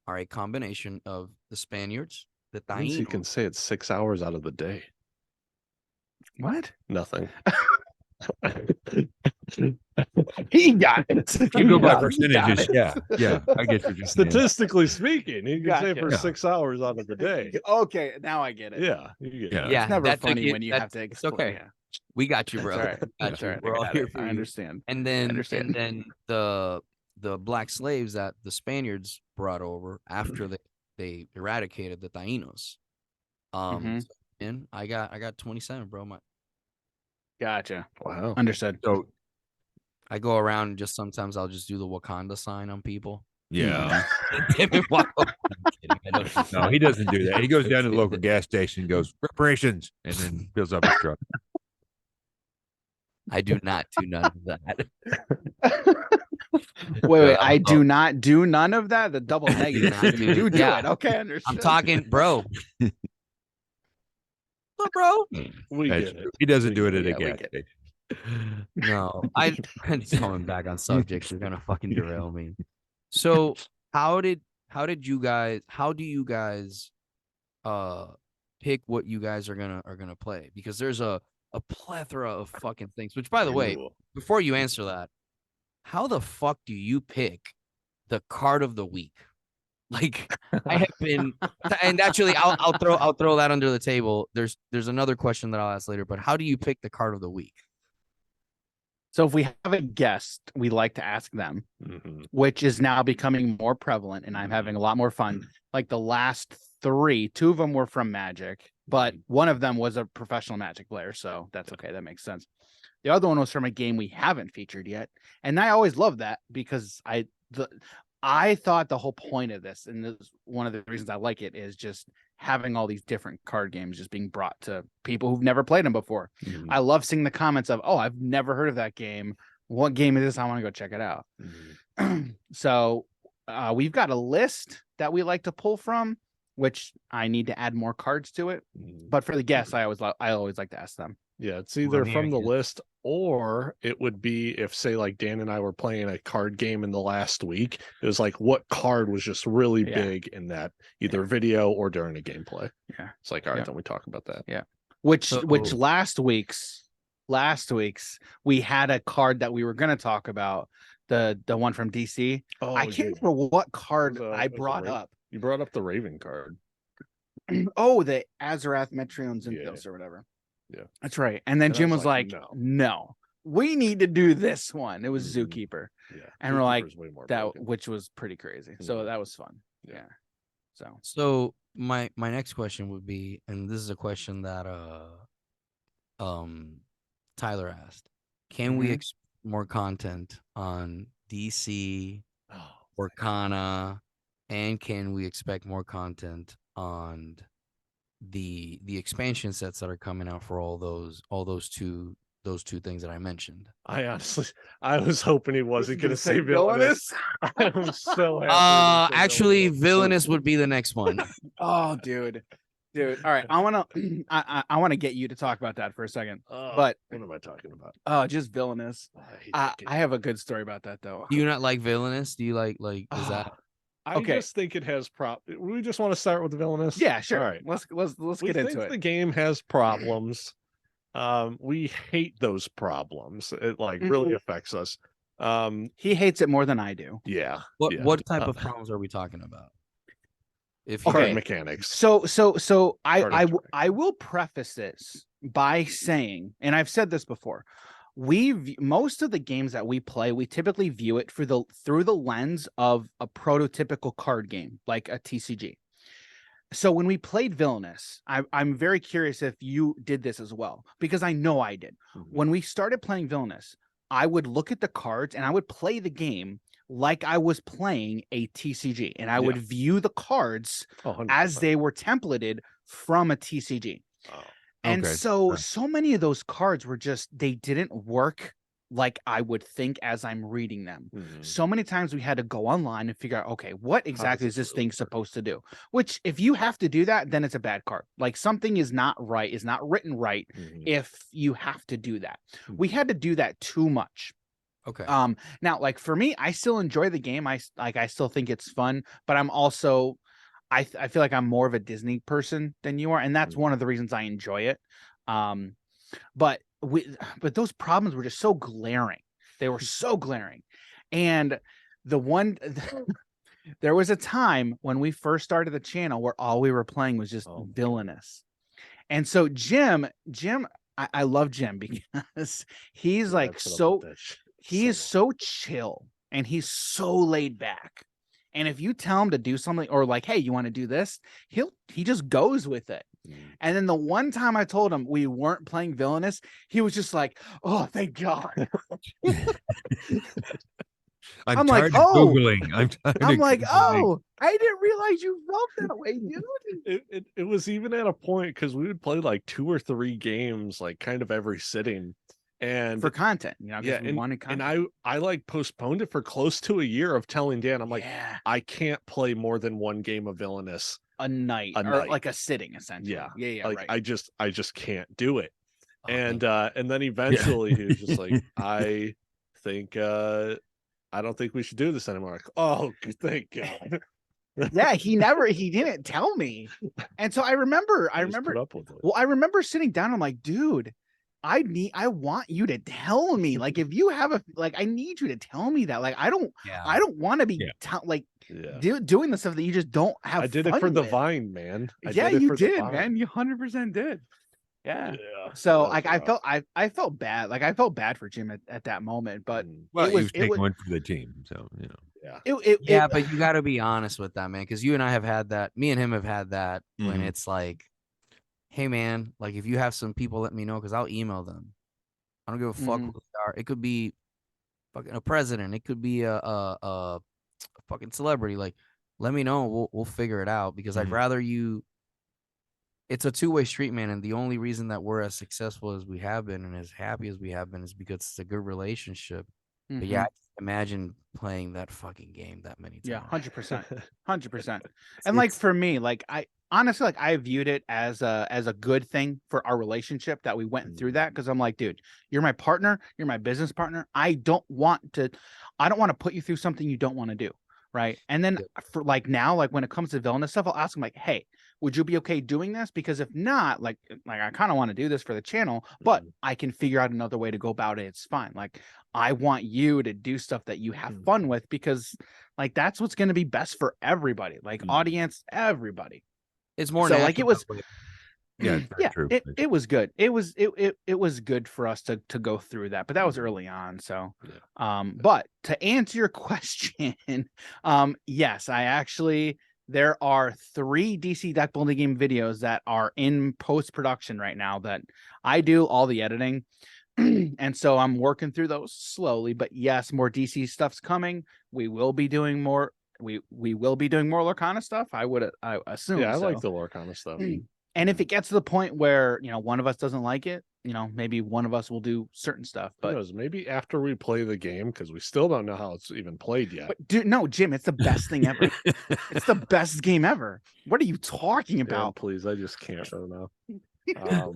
are a combination of the Spaniards, the Means you Taínos. can say it 6 hours out of the day. What? Nothing. He got it. You go by He got percentages. it. Yeah. I get what you're saying. Statistically speaking, you can say Gotcha. for Yeah. 6 hours out of the day. Okay, now I get it. Yeah. You get Yeah. it. Yeah, It's never that took funny you- when you that- have to it's explain. okay. Yeah. We got you, That's bro. all right. Got That's you. all right. We're all I got here it. for I you. understand. And then understand. the black slaves that the Spaniards brought over after they eradicated the Taínos. Mhm. So, and I got 27, bro. Gotcha. Wow. Understood. So, I go around and just sometimes I'll just do the Wakanda sign on people. yeah. I'm kidding, I don't- No, he doesn't do that. He goes down to the local gas station, goes reparations, and then fills up his truck. I do not do none of that. Wait, I do not do none of that. The double negative. not You do- do yeah. it. Okay, understood. I'm talking, bro. Look, bro. We That's get true. it. He doesn't We do it get at a Yeah, we gas get station. No, I'm just coming back on subjects. You're gonna fucking derail me. So how do you guys pick what you guys are gonna play? Because there's a plethora of fucking things. Which, by the way, Ooh. before you answer that, how the fuck do you pick the card of the week? Like, I have been, and actually, I'll throw that under the table. There's another question that I'll ask later, but how do you pick the card of the week? So if we have a guest, we like to ask them, Mhm. which is now becoming more prevalent, and I'm having a lot more fun. Like the last 3, 2 of them were from Magic, but one of them was a professional Magic player, so that's okay. That makes sense. The other one was from a game we haven't featured yet, and I always love that because I thought the whole point of this, and this is one of the reasons I like it, is just having all these different card games just being brought to people who've never played them before. Mhm. I love seeing the comments of, "Oh, I've never heard of that game. What game is this? I want to go check it out." Mhm. So we've got a list that we like to pull from, which I need to add more cards to it. Mhm. But for the guests, I always like to ask them. Yeah, it's Well, either here from the it is. list or it would be if, say, like Dan and I were playing a card game in the last week. It was like, what card was just really Yeah. big in that either video or during a gameplay? Yeah. It's like, all right, Yeah. then we talk about that. Which So- last week's we had a card that we were going to talk about, the one from DC. Oh, I can't remember what card It was I it was a brought Ra- up. You brought up the Raven card. Oh, the Azarath Metrion's Yeah. Zinthos or whatever. Yeah. That's right. And then And I Jim was was like, like, no, we need to do this one. It was Mhm. Zookeeper, Yeah. And we're like, Zookeeper's way more that, broken. which was pretty crazy. So Mhm. that was fun. Yeah. Yeah. So So my next question would be, and this is a question that Tyler asked, can we Mhm. expect more content on DC, Oh, Orkana, and can we expect more content on the expansion sets that are coming out for all those two things that I mentioned? I was hoping he wasn't going to say Villainous? Villainous. I'm so happy. Actually, Villainous would be the next one. Oh, dude. All right. I want to get you to talk about that for a second. But what am I talking about? Just Villainous. hate I that game. have a good story about that though. Do you not like Villainous? Do you like is that I Okay. just think it has We just want to start with the Villainous. Yeah, sure. All right. Let's We get into think it. the game has problems. We hate those problems. It like really affects us. He hates it more than I do. Yeah. what yeah. what type of problems are we talking about? If you Card Okay. mechanics. So Card enjoy. I will preface this by saying, and I've said this before, most of the games that we play, we typically view it through the lens of a prototypical card game, like a TCG. So when we played Villainous, I'm very curious if you did this as well, because I know I did. Mhm. When we started playing Villainous, I would look at the cards and I would play the game like I was playing a TCG, and I would view the cards Oh, 100%. as they were templated from a TCG. Oh. And Okay. so many of those cards were just, they didn't work like I would think as I'm reading them. Mhm. So many times we had to go online and figure out, okay, what exactly is this really thing work? supposed to do? Which, if you have to do that, then it's a bad card. Like something is not right, is not written right Mhm. if you have to do that. We had to do that too much. okay. Now, like for me, I still enjoy the game. I still think it's fun, but I'm also, I feel like I'm more of a Disney person than you are, and that's one of the reasons I enjoy it. But those problems were just so glaring. They were so glaring, and there was a time when we first started the channel where all we were playing was just Villainous, and so Jim, I love Jim because he's Yeah, I like put up so. with that shit He is so so chill and he's so laid back. And if you tell him to do something or like, hey, you want to do this? He just goes with it. long. And then the one time I told him we weren't playing Villainous, he was just like, oh, thank God. I'm I'm like, tired of oh. Googling. I'm tired I'm of like, Googling. oh, I didn't realize you felt that way, dude. It was even at a point because we would play like 2 or 3 games, like kind of every sitting. And for content, you know, yeah, we wanted content. and I like postponed it for close to a year of telling Dan, I'm like, yeah, I can't play more than one game of Villainous a night a or night. like a sitting essentially. Yeah, like right. I just can't do it. Oh, And thank and then eventually he was just like, I think I don't think we should do this anymore. Like, oh, thank God. Yeah, he didn't tell me. And so I remember Just put up with it. well, I remember sitting down, I'm like, dude, I want you to tell me. Like, if you have I need you to tell me that. Like, I don't want to be doing the stuff that you just don't have. I did it fun for the with. Vine, man. Yeah, you did, man. You 100% did. Yeah. So like I felt bad. Like I felt bad for Jim at that moment, but well, he was taking one for the team, so you know. Yeah, but you got to be honest with that, man, because you and I have had that. Me and him have had that when it's like, hey, man, like if you have some people, let me know because I'll email them. I don't give a fuck who they are. It could be fucking a president. It could be a fucking celebrity. Like, let me know. We'll figure it out because I'd rather you. It's a two-way street, man, and the only reason that we're as successful as we have been and as happy as we have been is because it's a good relationship. But yeah, I can't imagine playing that fucking game that many times. Yeah, 100%, 100%. And like for me, like I honestly, like I viewed it as a good thing for our relationship that we went through that because I'm like, dude, you're my partner, you're my business partner. I don't want to put you through something you don't want to do, right? And then for like now, like when it comes to Villainous stuff, I'll ask him like, hey, would you be okay doing this? Because if not, like I kind of want to do this for the channel, but I can figure out another way to go about it. It's fine. Like I want you to do stuff that you have fun with because like that's what's going to be best for everybody, like audience, everybody. It's more so like it was. Yeah, true. It was good. It was good for us to go through that, but that was early on. So, but to answer your question, yes, I actually. There are 3 DC deck building game videos that are in post-production right now that I do all the editing. And so I'm working through those slowly, but yes, more DC stuff's coming. We will be doing more. We will be doing more Lorcana stuff. I assume. Yeah, I like the Lorcana stuff. And if it gets to the point where, you know, one of us doesn't like it, you know, maybe one of us will do certain stuff. But who knows, maybe after we play the game, because we still don't know how it's even played yet. But dude, no, Jim, it's the best thing ever. It's the best game ever. What are you talking about? Yeah, please, I just can't right now.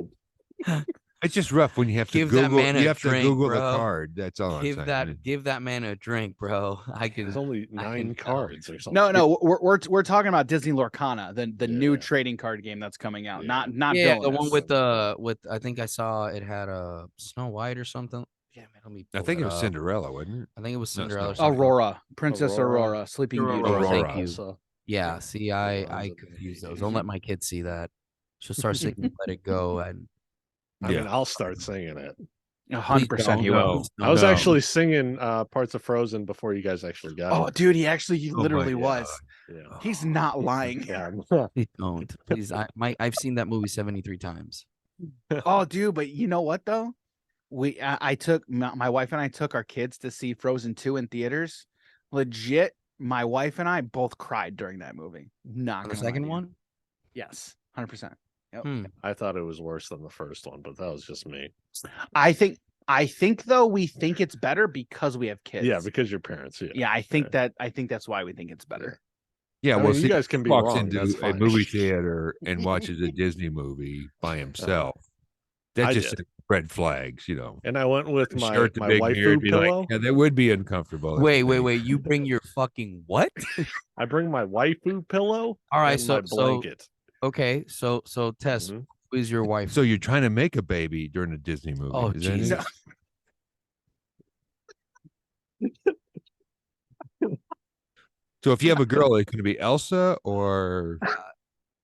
It's just rough when you have to Give Google. that man You a have to drink, Google bro. the card. That's all I'm saying. Give that man a drink, bro. There's only 9 cards or something. No, we're talking about Disney Lorcana, the new trading card game that's coming out. Not the Villainous. one with I think I saw it had a Snow White or something. Yeah, man, let me. I think it was Cinderella, wasn't it? I think it was Cinderella. Aurora, Princess Aurora, Sleeping Beauty. Thank you. So, yeah, see, I confuse those. Don't let my kids see that. She'll start singing "Let It Go," and I mean, I'll start singing it. 100% you will. I was actually singing parts of Frozen before you guys actually got it. Oh, dude, he literally was. Yeah. He's not lying. Please don't. Please, I've seen that movie 73 times. Oh, dude, but you know what though? I took my wife and I took our kids to see Frozen 2 in theaters. Legit, my wife and I both cried during that movie. Not the second one? Yes, 100%. Yep. I thought it was worse than the first one, but that was just me. I think though we think it's better because we have kids. Yeah, because you're parents. Yeah, I think that's why we think it's better. Yeah, well, you guys can be walks wrong. into That's a fine. movie theater and watches a Disney movie by himself. That's just red flags, you know. And I went with my waifu mirror, pillow. like, yeah, that would be uncomfortable. Wait. You bring your fucking what? I bring my waifu pillow. All right, and my blanket. Okay, so Tess, who is your wife? So you're trying to make a baby during a Disney movie? Oh, Jesus. So if you have a girl, it could be Elsa or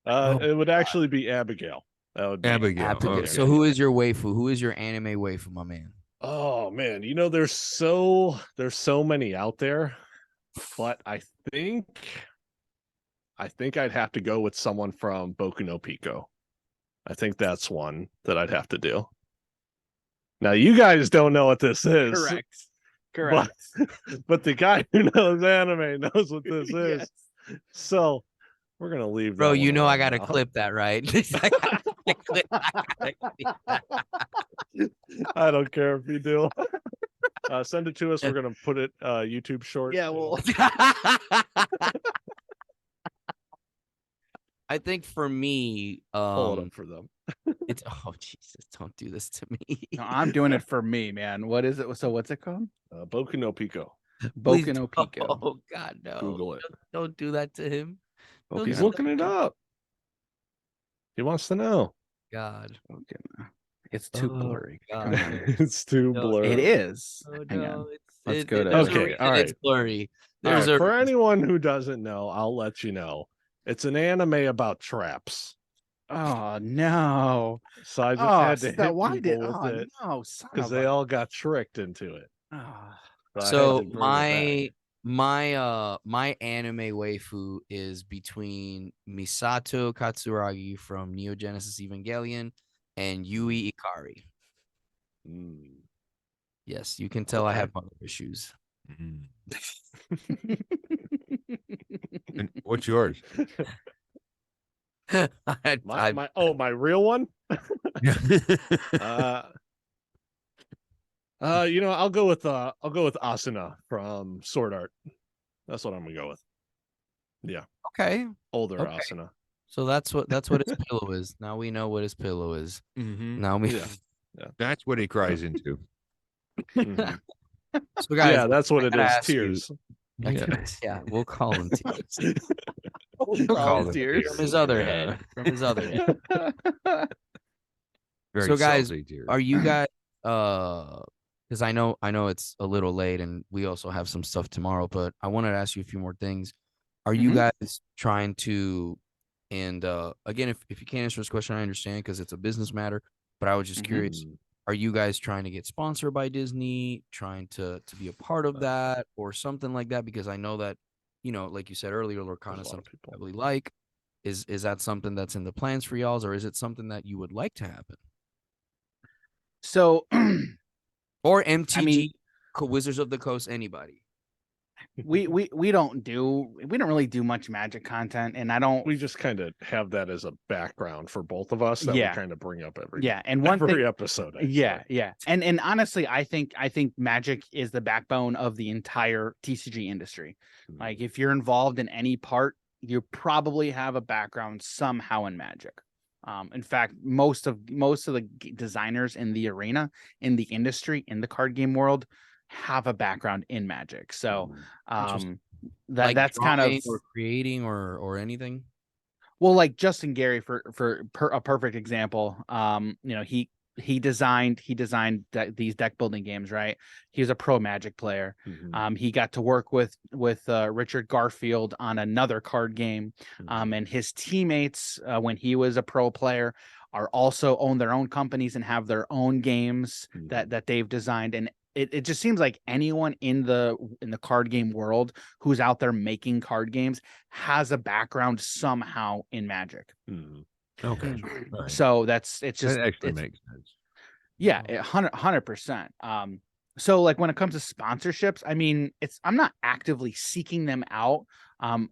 it would actually be Abigail. That would be Abigail. Okay. So who is your waifu? Who is your anime waifu, my man? Oh man, you know there's so many out there, but I think I'd have to go with someone from Boku no Pico. I think that's one that I'd have to do. Now you guys don't know what this is. Correct. But the guy who knows anime knows what this is. So we're gonna leave. Bro, you know I gotta clip that, right? I don't care if you do. Send it to us. We're gonna put it YouTube short. Yeah, well, I think for me, pull it up for them. it's oh Jesus, don't do this to me. no, I'm doing it for me, man. What is it? So what's it called? Boku no Pico. Please Boku no Pico. Oh God, no. Google it. Don't do that to him. Don't He's do looking that it to him. up. He wants to know. God. It's too Oh, blurry. Come God. on. It's too No, blurry. It is. Oh, Hang no, on. it's, Let's go to- there's a Okay, reason all it's right. blurry. All There's right, a for anyone who doesn't know, I'll let you know. It's an anime about traps. Oh no. So I just Oh, had to hit why did people with it no, son because of they a- all got tricked into it. Ah. I had So to bring it back. my anime waifu is between Misato Katsuragi from Neo Genesis Evangelion and Yui Ikari. Mm. Yes, you can tell I Okay. have mother issues. Mm. And what's yours? My real one? I'll go with Asuna from Sword Art. That's what I'm gonna go with. Yeah, Okay. older Okay. Asuna. So that's what his pillow is. Now we know what his pillow is. Mhm. Now we Yeah. That's what he cries into. Mhm. So guys, Yeah, that's what I it gotta is. ask you- Tears. Yeah, we'll call him tears. We'll We'll call call him him tears. from his other Yeah. head. From his other head. Very So, guys, salty tears. Are you guys because I know it's a little late and we also have some stuff tomorrow, but I wanted to ask you a few more things. Are you Mhm. guys trying to and again if you can't answer this question, I understand because it's a business matter, but I was just Mhm. curious, are you guys trying to get sponsored by Disney, trying to be a part of that or something like that? Because I know that, like you said earlier, Lorcana There's is a lot of something people. I really like. Is that something that's in the plans for y'all's, or is it something that you would like to happen? So Or MTG, mean- Wizards of the Coast, anybody. we don't really do much Magic content, and I don't. We just kind of have that as a background for both of us that Yeah. we kind of bring up every Yeah, and one every thing. episode. Actually. Yeah. And honestly, I think Magic is the backbone of the entire TCG industry. Mhm. Like if you're involved in any part, you probably have a background somehow in Magic. In fact, most of the designers in the arena, in the industry, in the card game world, have a background in Magic. So, Interesting. that's kind of drawing or creating or anything. well, like Justin Gary for a perfect example. He designed these deck building games, right? He was a pro Magic player. Mhm. He got to work with Richard Garfield on another card game. And his teammates, when he was a pro player, are also own their own companies and have their own games that they've designed. And it just seems like anyone in the card game world who's out there making card games has a background somehow in Magic. Mhm. Okay. Right. So it's just That actually it's, makes sense. yeah, 100%. So like when it comes to sponsorships, I mean, I'm not actively seeking them out.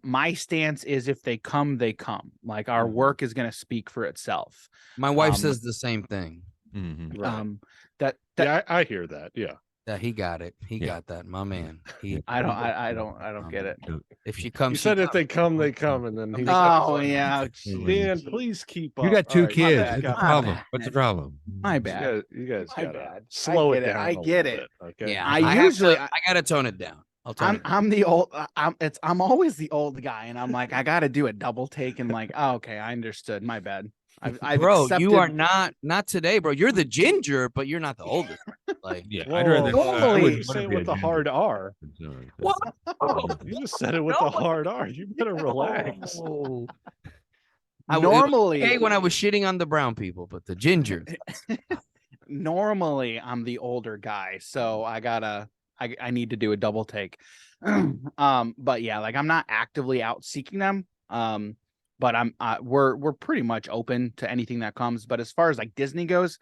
My stance is if they come, they come. Like our work is going to speak for itself. My wife says the same thing. Mhm. Right. That Yeah, I hear that. Yeah. That he got it. He Yeah. got that. My man. He. I don't get it. If she comes, You she said if comes. they come, they come, and then he. Oh yeah, Dan, please keep up. You got All two right, kids. bad. What's the My problem? bad. What's the problem? My bad. You guys My gotta bad. slow I it get it. down. I a get little it. bit, okay. Yeah, I have usually- to- I gotta tone it down. I'll tone it down. I'm the old. I'm always the old guy, and I'm like, I got to do a double take, and like, oh, okay, I understood. My bad. I've Bro, accepted... you are not today, bro. You're the ginger, but you're not the oldest. Like, Yeah, Whoa, I'd rather. normally- I wouldn't you say wanna it be with a the ginger. hard R. what? You just said it with the hard R. You better relax. Oh. It was Normally, okay when I was shitting on the brown people, but the ginger. normally I'm the older guy, so I need to do a double take. But yeah, like I'm not actively out seeking them. But we're pretty much open to anything that comes. But as far as like Disney goes,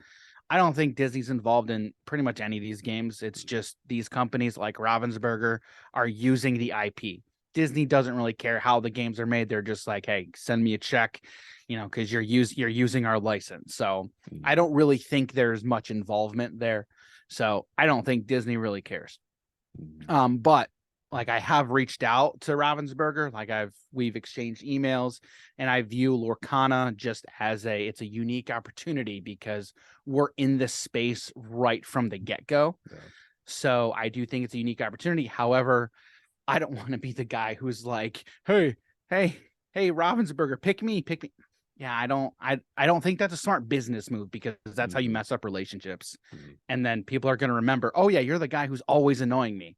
I don't think Disney's involved in pretty much any of these games. It's just these companies like Ravensburger are using the IP. Disney doesn't really care how the games are made. They're just like, hey, send me a check, because you're using our license. So I don't really think there's much involvement there. So I don't think Disney really cares. But like I have reached out to Ravensburger, like we've exchanged emails, and I view Lorcana just as it's a unique opportunity because we're in this space right from the get-go. Yeah. So I do think it's a unique opportunity. However, I don't want to be the guy who's like, hey, Ravensburger, pick me. Yeah, I don't think that's a smart business move because that's how you mess up relationships. And then people are going to remember, oh yeah, you're the guy who's always annoying me.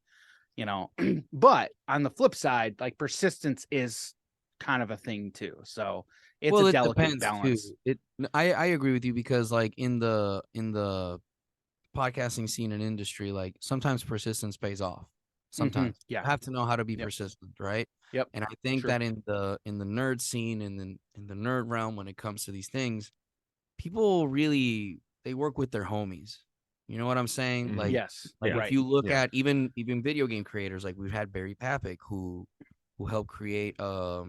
But on the flip side, like persistence is kind of a thing too. So it's a delicate balance. I agree with you because like in the podcasting scene and industry, like sometimes persistence pays off. Sometimes Yeah. you have to know how to be persistent, right? Yep. And I think that in the nerd scene and in the nerd realm, when it comes to these things, people really they work with their homies. You know what I'm saying? Like, yes. like Right. if you look at even video game creators, like we've had Barry Papick who helped create a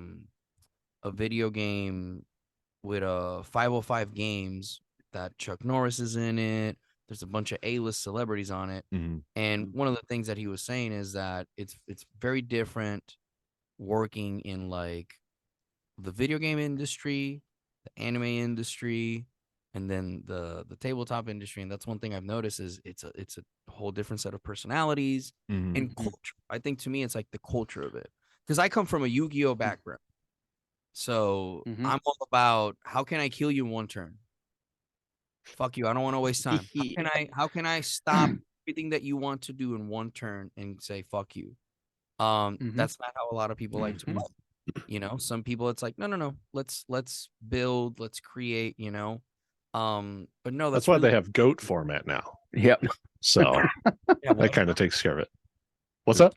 video game with 505 games that Chuck Norris is in it. There's a bunch of A-list celebrities on it. And one of the things that he was saying is that it's very different working in like the video game industry, the anime industry, and then the tabletop industry. And that's one thing I've noticed is it's a whole different set of personalities and culture. I think to me it's like the culture of it. Because I come from a Yu-Gi-Oh background. So I'm all about how can I kill you in one turn? Fuck you. I don't want to waste time. How can I stop everything that you want to do in one turn and say fuck you? That's not how a lot of people like to play. Some people it's like, no. Let's build, let's create, but no, That's why they have GOAT format now. Yep. So that kind of takes care of it. What's up?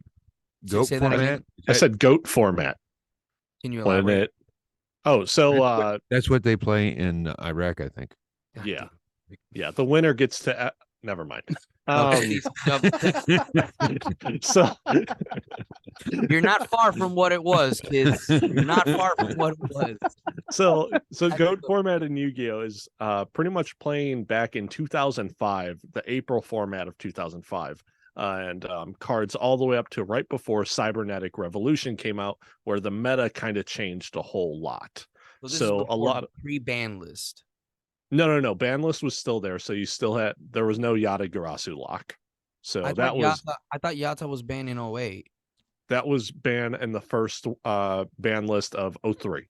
GOAT Say that format? again. I said GOAT format. Can you When elaborate? That's what they play in Iraq, I think. God yeah. damn. Yeah, the winner gets to never mind. So you're not far from what it was, kids. You're not far from what it was. So GOAT format in Yu-Gi-Oh is pretty much playing back in 2005, the April format of 2005. And cards all the way up to right before Cybernetic Revolution came out, where the meta kind of changed a whole lot. So a lot of pre-ban list. No. Ban list was still there, so there was no Yata Garasu lock. So I thought Yata was banned in 08. That was banned in the first ban list of 03.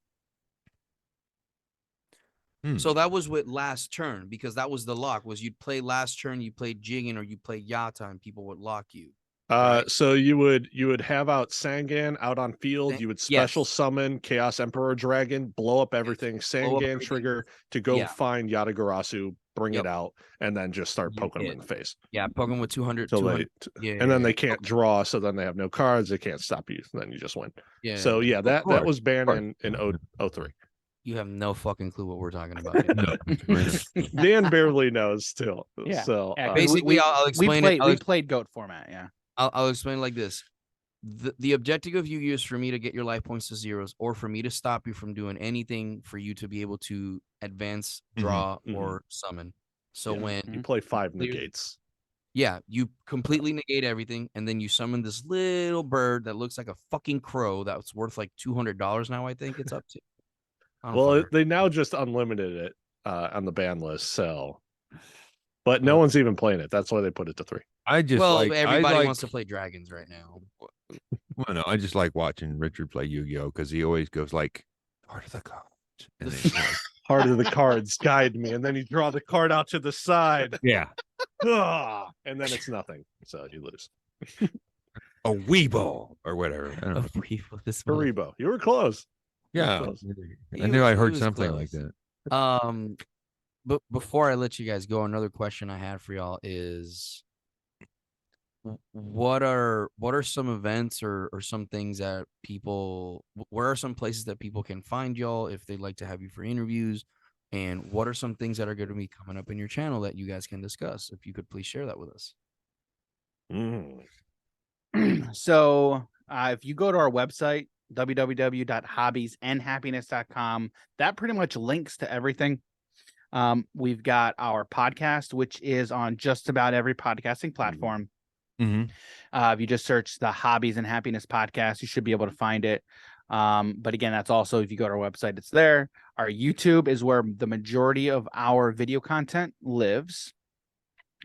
So that was with last turn, because that was the lock. Was you'd play last turn, you played Jigen or you played Yata, and people would lock you. Right? So you would have out Sangan out on field. You would special summon Chaos Emperor Dragon, blow up everything, Sangan trigger to go find Yata Garasu, bring it out, and then just start poking them in the face. Yeah, poke them with 200. And then they can't draw, so then they have no cards. They can't stop you. And then you just win. Yeah. So that was banned in 03. You have no fucking clue what we're talking about. Dan barely knows still. Yeah. So basically, I'll explain it. We played GOAT format. Yeah. I'll explain it like this. The objective of Yu-Gi-Oh is for me to get your life points to zeros, or for me to stop you from doing anything for you to be able to advance, draw, or summon. So when you play 5 negates. Yeah, you completely negate everything, and then you summon this little bird that looks like a fucking crow that's worth like $200 now, I think it's up to. Well, they now just unlimited it on the ban list, so but no one's even playing it. That's why they put it to 3. Everybody wants to play dragons right now. Well, no, I just like watching Richard play Yu-Gi-Oh because he always goes like, "Heart of the cards," and then "Heart of the cards, guide me," and then you draw the card out to the side. Yeah, and then it's nothing, so you lose. A Weebo or whatever. I don't know. Haribo. You were close. Yeah, I knew I heard something like that. But before I let you guys go, another question I had for y'all is, what are some events or some things that people, where are some places that people can find y'all if they'd like to have you for interviews, and what are some things that are going to be coming up in your channel that you guys can discuss? If you could please share that with us. So if you go to our website, www.hobbiesandhappiness.com, that pretty much links to everything. We've got our podcast, which is on just about every podcasting platform. Mm-hmm. If you just search the Hobbies and Happiness podcast, you should be able to find it. But again, that's also, if you go to our website, it's there. Our YouTube is where the majority of our video content lives.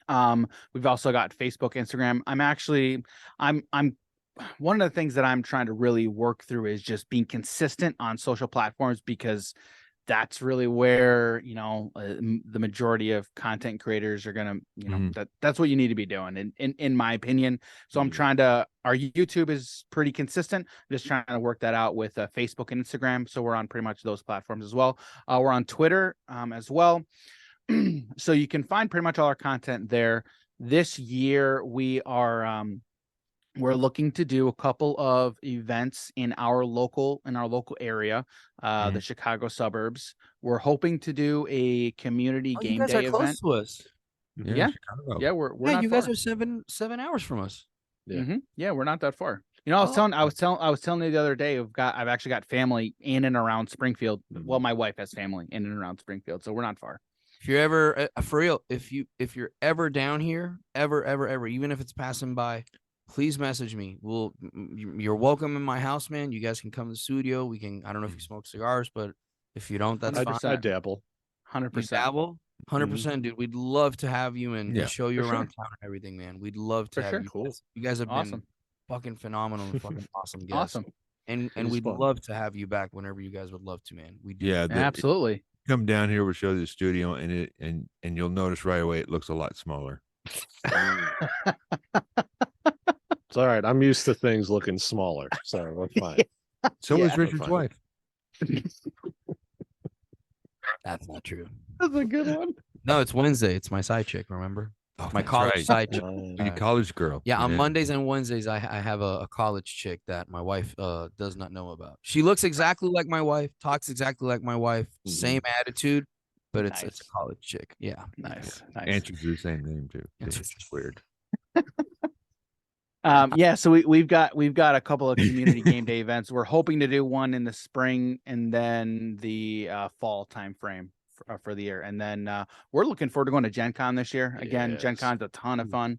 We've also got Facebook, Instagram. I'm one of the things that I'm trying to really work through is just being consistent on social platforms, because that's really where, the majority of content creators are going to, that's what you need to be doing in my opinion. So I'm trying to, our YouTube is pretty consistent. I'm just trying to work that out with Facebook and Instagram. So we're on pretty much those platforms as well. We're on Twitter as well. So you can find pretty much all our content there. This year we are, we're looking to do a couple of events in our local area, the Chicago suburbs. We're hoping to do a community Oh, you game guys are day close event. to us. Yeah. Chicago. Yeah, we're Yeah, not you far. guys are 7 hours from us. Yeah. Yeah, we're not that far. I was telling you the other day, I've actually got family in and around Springfield. Well, my wife has family in and around Springfield, so we're not far. If you're ever for real, if you're ever down here, ever, even if it's passing by, please message me. You're welcome in my house, man. You guys can come to the studio. We can. I don't know if you smoke cigars, but if you don't, that's fine. I dabble. 100%. You dabble, 100%, dude. We'd love to have you and show you for around sure. town and everything, man. We'd love to For have sure. you. Cool. You guys have Awesome. been fucking phenomenal and fucking awesome guests. Awesome. And It is we'd fun. love to have you back whenever you guys would love to, man. We do. Yeah, Absolutely. come down here, we'll show you the studio, and you'll notice right away it looks a lot smaller. It's all right. I'm used to things looking smaller, so we're fine. So Yeah. is Richard's Fine. wife. That's not true. That's a good one. No, it's Wednesday. It's my side chick, remember? Oh, My that's college right. side chick. Your college girl. Yeah, on Mondays and Wednesdays, I have a college chick that my wife does not know about. She looks exactly like my wife, talks exactly like my wife, same attitude, but it's a college chick. Yeah. Nice. Answers the same name too. It's It's weird. Yeah, so we've got a couple of community game day events. We're hoping to do one in the spring and then the fall time frame for the year. And then we're looking forward to going to Gen Con this year. Again, Gen Yes. Con's a ton of fun.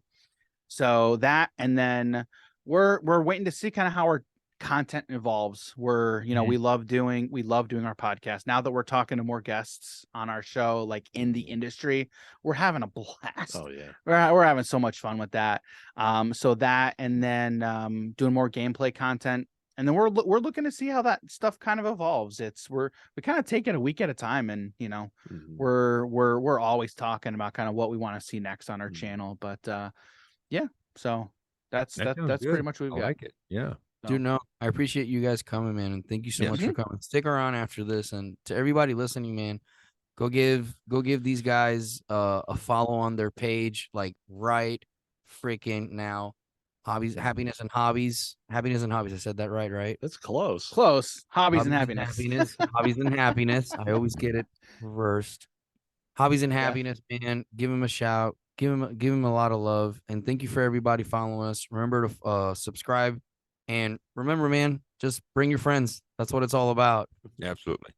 So that, and then we're waiting to see kind of how our content evolves. We're, we love doing our podcast. Now that we're talking to more guests on our show, like in the industry, we're having a blast. Oh yeah. We're having so much fun with that. So that, and then doing more gameplay content, and then we're looking to see how that stuff kind of evolves. We kind of take it a week at a time, and we're always talking about kind of what we want to see next on our channel. But yeah, so that's sounds pretty good. much what we've I got. like it. Yeah. Dude, no, I appreciate you guys coming, man, and thank you so Yes. much for coming. Stick around after this, and to everybody listening, man, go give these guys a follow on their page, like right freaking now. Happiness and hobbies. I said that right? It's close. Hobbies and happiness. Hobbies and happiness. I always get it reversed. Hobbies and Yeah. happiness, man. Give him a shout. Give him a lot of love, and thank you for everybody following us. Remember to subscribe. And remember, man, just bring your friends. That's what it's all about. Absolutely.